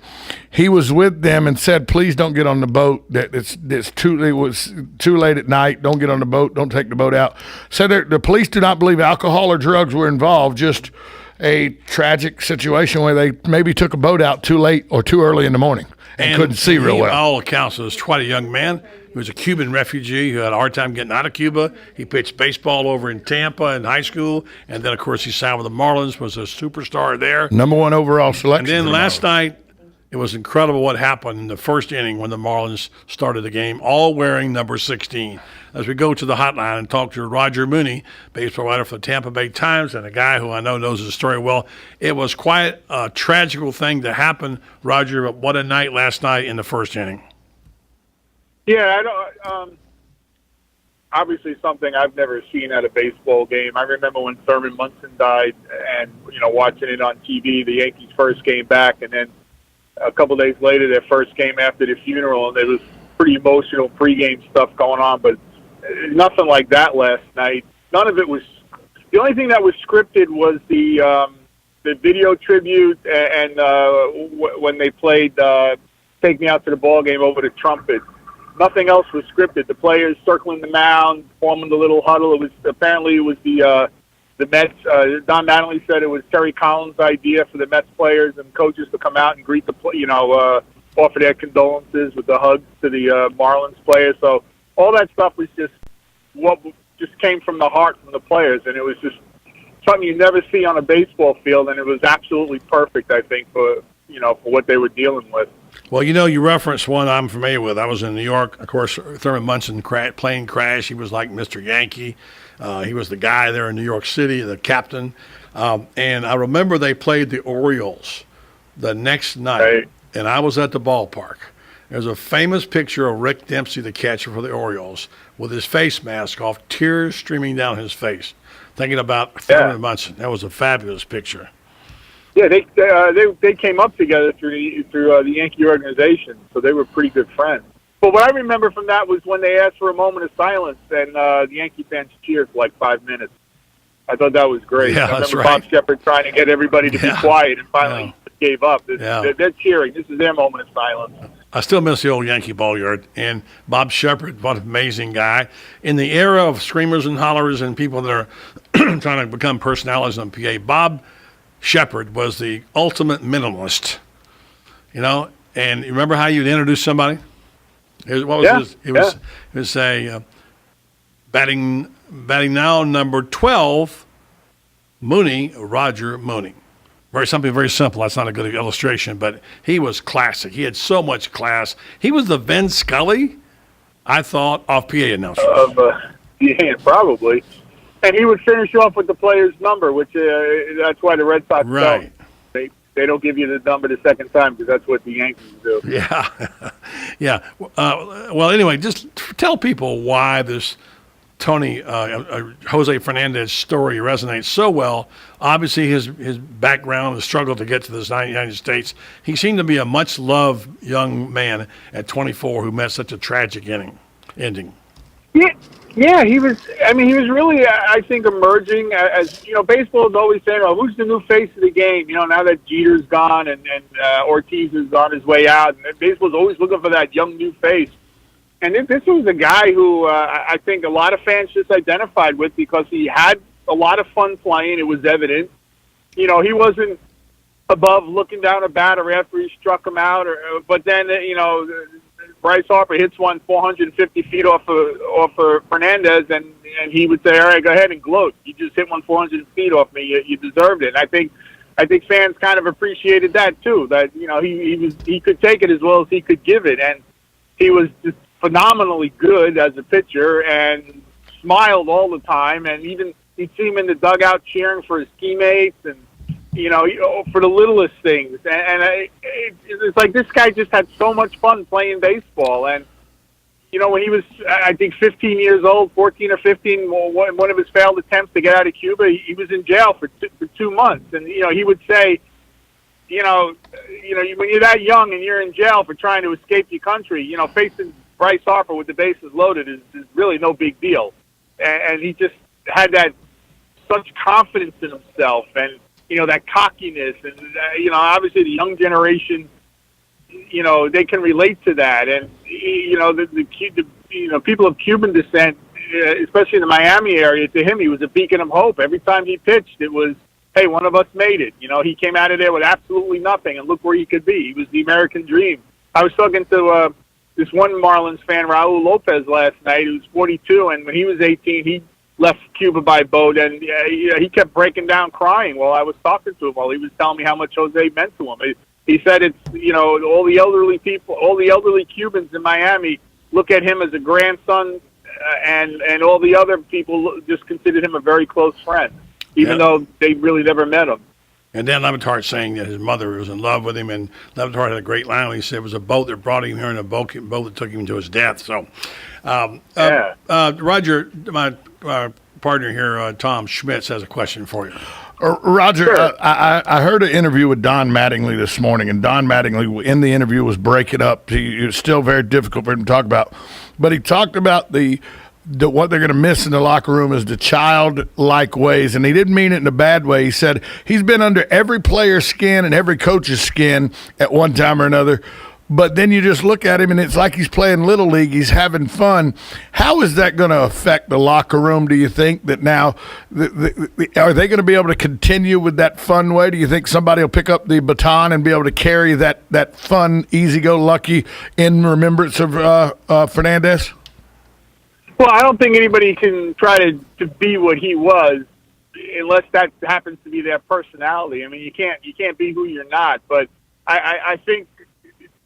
he was with them and said, please don't get on the boat. That it was too late at night. Don't get on the boat. Don't take the boat out. Said the police do not believe alcohol or drugs were involved. Just a tragic situation where they maybe took a boat out too late or too early in the morning and couldn't see real well. By all accounts, was quite a young man. He was a Cuban refugee who had a hard time getting out of Cuba. He pitched baseball over in Tampa in high school, and then, of course, he signed with the Marlins, was a superstar there. Number one overall selection. And then last night, it was incredible what happened in the first inning when the Marlins started the game, all wearing number 16. As we go to the hotline and talk to Roger Mooney, baseball writer for the Tampa Bay Times, and a guy who I know knows the story well. It was quite a tragical thing to happen, Roger, but what a night last night in the first inning. Yeah, obviously something I've never seen at a baseball game. I remember when Thurman Munson died and, watching it on TV, the Yankees first came back, and then a couple of days later, their first game after the funeral, and there was pretty emotional pregame stuff going on, but nothing like that last night. None of it was – the only thing that was scripted was the the video tribute and when they played "Take Me Out to the Ball Game" over the trumpet. Nothing else was scripted. The players circling the mound, forming the little huddle. It was the Mets. Don Mattingly said it was Terry Collins' idea for the Mets players and coaches to come out and greet offer their condolences with the hugs to the Marlins players. So all that stuff was just what just came from the heart from the players, and it was just something you never see on a baseball field, and it was absolutely perfect, I think, for what they were dealing with. Well, you referenced one I'm familiar with. I was in New York. Of course, Thurman Munson plane crash. He was like Mr. Yankee. He was the guy there in New York City, the captain. And I remember they played the Orioles the next night, right. And I was at the ballpark. There's a famous picture of Rick Dempsey, the catcher for the Orioles, with his face mask off, tears streaming down his face, thinking about Thurman Munson. That was a fabulous picture. Yeah, they came up together through the Yankee organization, so they were pretty good friends. But what I remember from that was when they asked for a moment of silence, and the Yankee fans cheered for like 5 minutes. I thought that was great. Yeah, I remember right. Bob Shepard trying to get everybody to be quiet, and finally gave up. They're cheering. This is their moment of silence. I still miss the old Yankee ball yard. And Bob Shepard, what an amazing guy. In the era of screamers and hollers and people that are trying to become personalities on PA, Bob Shepard was the ultimate minimalist. And you remember how you'd introduce somebody? It was say batting now number 12, Roger Mooney. Something very simple. That's not a good illustration, but he was classic. He had so much class. He was the Vin Scully, I thought, of PA announcers. Yeah, probably. And he would finish off with the player's number, which that's why the Red Sox don't. They don't give you the number the second time because that's what the Yankees do. Yeah. Yeah. Well, anyway, just tell people why this Jose Fernandez story resonates so well. Obviously, his background, the struggle to get to the United States. He seemed to be a much-loved young man at 24 who met such a tragic ending. Yeah, he was. I mean, he was really, I think, emerging as baseball is always saying, "Oh, who's the new face of the game?" Now that Jeter's gone and Ortiz is on his way out, and baseball's always looking for that young new face. And this was a guy who I think a lot of fans just identified with because he had a lot of fun playing. It was evident. He wasn't above looking down a batter after he struck him out, but then Bryce Harper hits one 450 feet off of Fernandez, and he would say, "All right, go ahead and gloat. You just hit one 400 feet off me. You deserved it." And I think fans kind of appreciated that too. That he could take it as well as he could give it, and he was just phenomenally good as a pitcher and smiled all the time. And even you'd see him in the dugout cheering for his teammates and for the littlest things. And it's like this guy just had so much fun playing baseball. And, when he was, I think, 15 years old, 14 or 15, one of his failed attempts to get out of Cuba, he was in jail for 2 months. And, he would say, when you're that young and you're in jail for trying to escape your country, facing Bryce Harper with the bases loaded is really no big deal. And he just had such confidence in himself and, that cockiness, and obviously the young generation, they can relate to that, and the people of Cuban descent, especially in the Miami area, to him he was a beacon of hope. Every time he pitched, it was, hey, one of us made it. He came out of there with absolutely nothing, and look where he could be. He was the American dream. I was talking to this one Marlins fan, Raul Lopez, last night, who's 42, and when he was 18, he left Cuba by boat, and he kept breaking down crying while I was talking to him, while he was telling me how much Jose meant to him. He said it's, all the elderly people, all the elderly Cubans in Miami look at him as a grandson, and all the other people just considered him a very close friend, even though they really never met him. And Dan Levitard saying that his mother was in love with him, and Levitard had a great line when he said it was a boat that brought him here and a boat that took him to his death. So, Roger, my partner here, Tom Schmitz, has a question for you. Roger, sure. I heard an interview with Don Mattingly this morning, and Don Mattingly in the interview was breaking up. It was still very difficult for him to talk about, but he talked about the what they're going to miss in the locker room is the childlike ways. And he didn't mean it in a bad way. He said he's been under every player's skin and every coach's skin at one time or another. But then you just look at him, and it's like he's playing Little League. He's having fun. How is that going to affect the locker room, do you think, that now are they going to be able to continue with that fun way? Do you think somebody will pick up the baton and be able to carry that fun, easy-go-lucky in remembrance of Fernandez? Well, I don't think anybody can try to be what he was unless that happens to be their personality. I mean, you can't be who you're not. But I think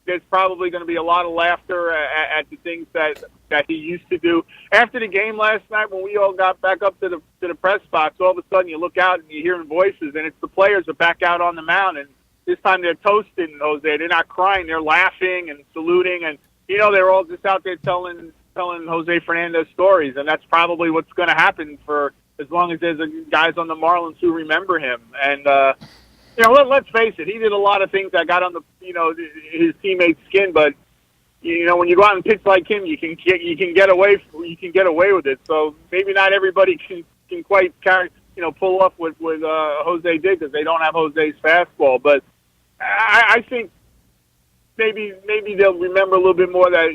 there's probably going to be a lot of laughter at the things that he used to do. After the game last night, when we all got back up to the press box, all of a sudden you look out and you're hearing voices, and it's the players are back out on the mound, and this time they're toasting Jose. They're not crying. They're laughing and saluting, and they're all just out there telling Jose Fernandez stories, and that's probably what's going to happen for as long as there's guys on the Marlins who remember him. And let's face it, he did a lot of things that got on his teammates' skin, but when you go out and pitch like him, you can get away with it. So maybe not everybody can quite pull off what Jose did, because they don't have Jose's fastball. But I think maybe they'll remember a little bit more that,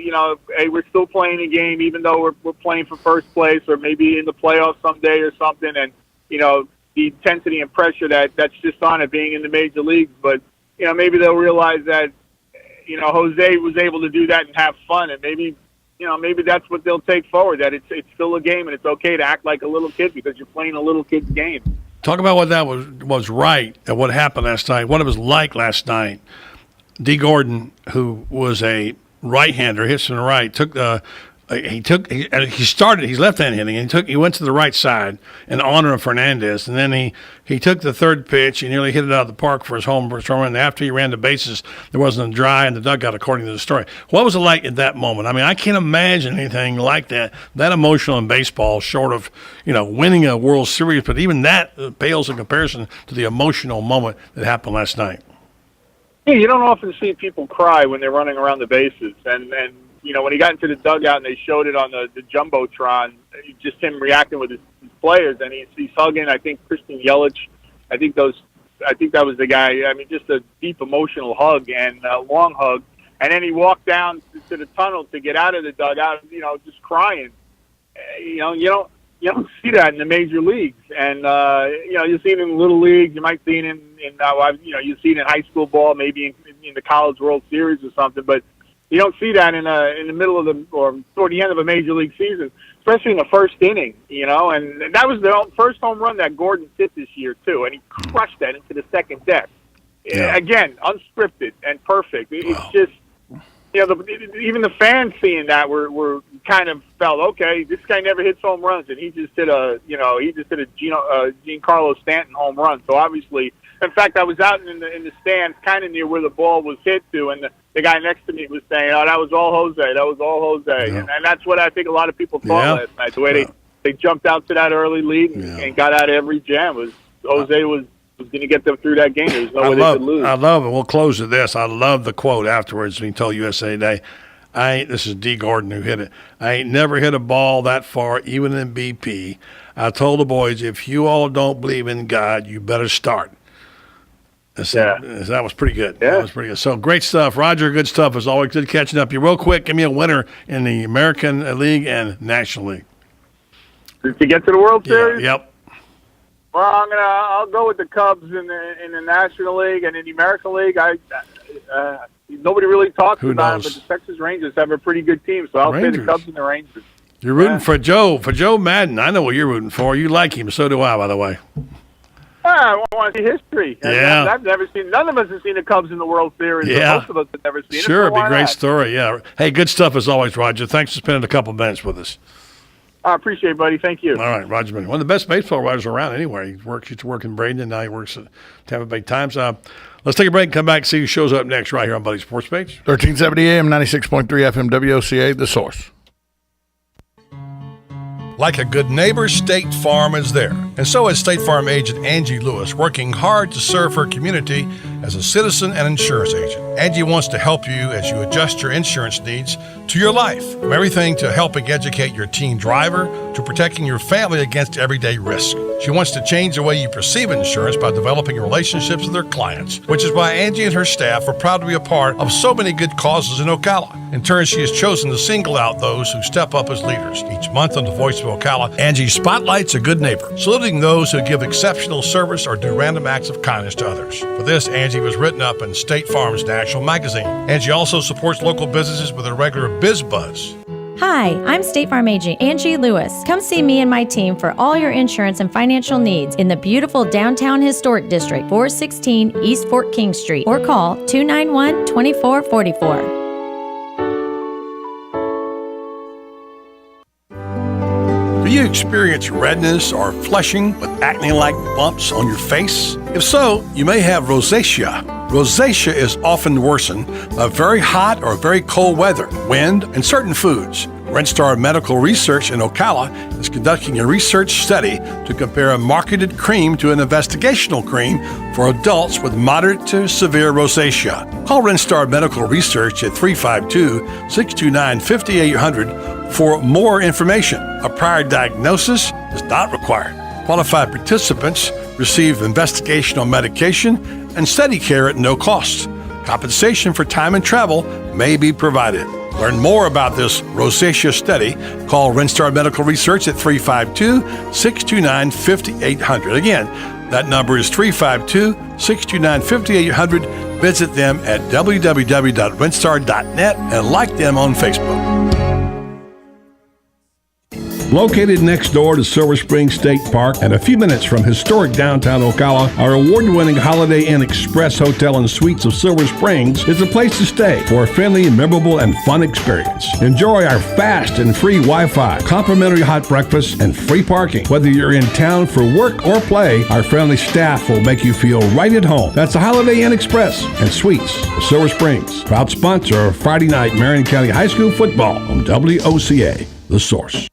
hey, we're still playing a game even though we're playing for first place, or maybe in the playoffs someday or something, and, the intensity and pressure that's just on it being in the major leagues. But, maybe they'll realize that, Jose was able to do that and have fun, and maybe that's what they'll take forward, that it's still a game and it's okay to act like a little kid because you're playing a little kid's game. Talk about what that was right and what happened last night, what it was like last night. D. Gordon, who was a right-hander, hits from the right, he's left-hand hitting, and he went to the right side in honor of Fernandez, and then he took the third pitch. He nearly hit it out of the park for his home run. And after he ran the bases, there wasn't a dry in the dugout, according to the story. What was it like at that moment? I mean, I can't imagine anything like that emotional in baseball, short of winning a World Series, but even that pales in comparison to the emotional moment that happened last night. Yeah, you don't often see people cry when they're running around the bases, and when he got into the dugout and they showed it on the Jumbotron, just him reacting with his players, and he's hugging, I think, Christian Yelich. I think that was the guy. I mean, just a deep emotional hug and a long hug. And then he walked down to the tunnel to get out of the dugout, just crying. You don't see that in the major leagues. And, you see it in little leagues. You might see it in you see it in high school ball, maybe in the College World Series or something. But you don't see that in the middle of or toward the end of a major league season, especially in the first inning, and that was the first home run that Gordon hit this year too, and he crushed that into the second deck. Yeah. Again, unscripted and perfect. It's just, even the fans seeing that were kind of felt, okay, this guy never hits home runs, and he just hit a Giancarlo Stanton home run. So obviously, in fact, I was out in the stands, kind of near where the ball was hit to, and the guy next to me was saying, "Oh, that was all Jose. That was all Jose." Yeah. And that's what I think a lot of people thought last night. The way they jumped out to that early lead and got out of every jam was Jose was going to get them through that game. There was no way they could lose. I love it. We'll close with this. I love the quote afterwards when he told USA Today, this is D. Gordon who hit it, "I ain't never hit a ball that far, even in BP. I told the boys, if you all don't believe in God, you better start." That was pretty good. Yeah. That was pretty good. So great stuff. Roger, good stuff as always. Good catching up. You real quick, give me a winner in the American League and National League. To get to the World Series? Yep. Well, I'll go with the Cubs in the National League, and in the American League, nobody really talks about it, but the Texas Rangers have a pretty good team, so I'll say the Cubs and the Rangers. You're rooting for Joe Madden. I know what you're rooting for. You like him, so do I, by the way. I want to see history. Yeah. I've never seen. None of us have seen the Cubs in the World Series. Yeah. Most of us have never seen it. Sure, so it'd be a great not? story. Yeah. Hey, good stuff as always, Roger. Thanks for spending a couple minutes with us. I appreciate it, buddy. Thank you. All right, Roger. One of the best baseball writers around anyway. He used to work in Bradenton, and now he works at Tampa Bay Times. Let's take a break and come back and see who shows up next right here on Buddy Sports Page. 1370 AM, 96.3 FM, WOCA, The Source. Like a good neighbor, State Farm is there. And so is State Farm agent Angie Lewis, working hard to serve her community as a citizen and insurance agent. Angie wants to help you as you adjust your insurance needs to your life. From everything to helping educate your teen driver to protecting your family against everyday risk. She wants to change the way you perceive insurance by developing relationships with her clients, which is why Angie and her staff are proud to be a part of so many good causes in Ocala. In turn, she has chosen to single out those who step up as leaders. Each month on the Voice of Ocala, Angie spotlights a good neighbor, saluting those who give exceptional service or do random acts of kindness to others. For this, Angie was written up in State Farm's National Magazine. Angie also supports local businesses with a regular Biz Buzz. Hi, I'm State Farm agent Angie Lewis. Come see me and my team for all your insurance and financial needs in the beautiful downtown historic district, 416 East Fort King Street, or call 291-2444. Do you experience redness or flushing with acne-like bumps on your face? If so, you may have rosacea. Rosacea is often worsened by very hot or very cold weather, wind, and certain foods. Renstar Medical Research in Ocala is conducting a research study to compare a marketed cream to an investigational cream for adults with moderate to severe rosacea. Call Renstar Medical Research at 352-629-5800 for more information. A prior diagnosis is not required. Qualified participants receive investigational medication and study care at no cost. Compensation for time and travel may be provided. Learn more about this rosacea study. Call Renstar Medical Research at 352-629-5800. Again, that number is 352-629-5800. Visit them at www.renstar.net and like them on Facebook. Located next door to Silver Spring State Park and a few minutes from historic downtown Ocala, our award-winning Holiday Inn Express Hotel and Suites of Silver Springs is a place to stay for a friendly, memorable, and fun experience. Enjoy our fast and free Wi-Fi, complimentary hot breakfast, and free parking. Whether you're in town for work or play, our friendly staff will make you feel right at home. That's the Holiday Inn Express and Suites of Silver Springs, proud sponsor of Friday night Marion County High School football on WOCA, The Source.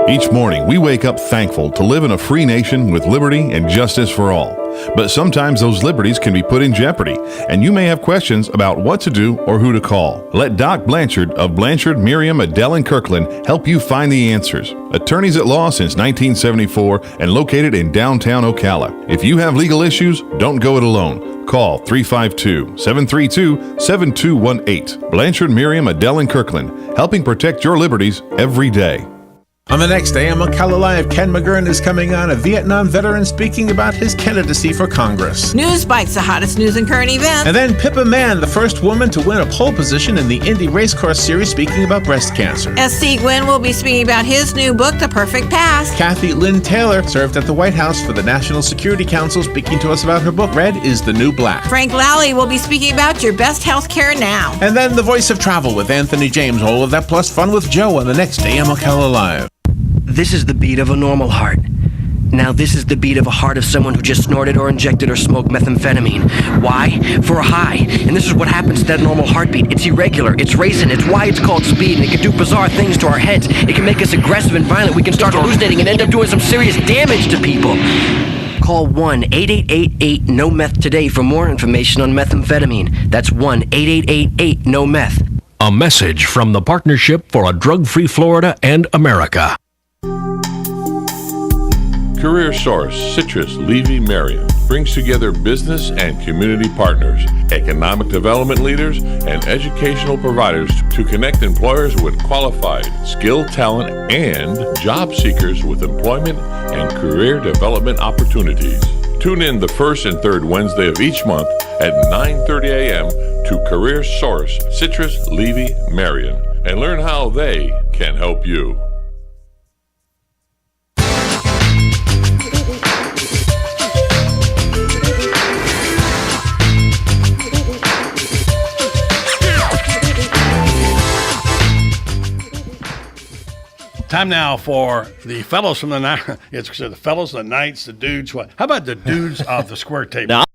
Each morning, we wake up thankful to live in a free nation with liberty and justice for all. But sometimes those liberties can be put in jeopardy, and you may have questions about what to do or who to call. Let Doc Blanchard of Blanchard, Miriam, Adele, and Kirkland help you find the answers. Attorneys at law since 1974 and located in downtown Ocala. If you have legal issues, don't go it alone. Call 352-732-7218. Blanchard, Miriam, Adele, and Kirkland, helping protect your liberties every day. On the next day, on Ocala Live, Ken McGurn is coming on, a Vietnam veteran speaking about his candidacy for Congress. News Bites, the hottest news and current events. And then Pippa Mann, the first woman to win a pole position in the Indy Racecourse Series, speaking about breast cancer. S.C. Gwynn will be speaking about his new book, The Perfect Past. Kathy Lynn Taylor served at the White House for the National Security Council, speaking to us about her book, Red is the New Black. Frank Lally will be speaking about your best health care now. And then The Voice of Travel with Anthony James, all of that plus fun with Joe on the next day on Ocala Live. This is the beat of a normal heart. Now this is the beat of a heart of someone who just snorted or injected or smoked methamphetamine. Why? For a high. And this is what happens to that normal heartbeat. It's irregular, it's racing, it's why it's called speed, and it can do bizarre things to our heads. It can make us aggressive and violent. We can start hallucinating and end up doing some serious damage to people. Call 1-888-8-NO-METH today for more information on methamphetamine. That's 1-888-8-NO-METH. A message from the Partnership for a Drug-Free Florida and America. Career Source Citrus Levy Marion brings together business and community partners, economic development leaders, and educational providers to connect employers with qualified, skilled talent and job seekers with employment and career development opportunities. Tune in the first and third Wednesday of each month at 9:30 a.m. to Career Source Citrus Levy Marion and learn how they can help you. Time now for the fellows from the night. It's the fellows, the knights, the dudes. What? How about the dudes of the square table?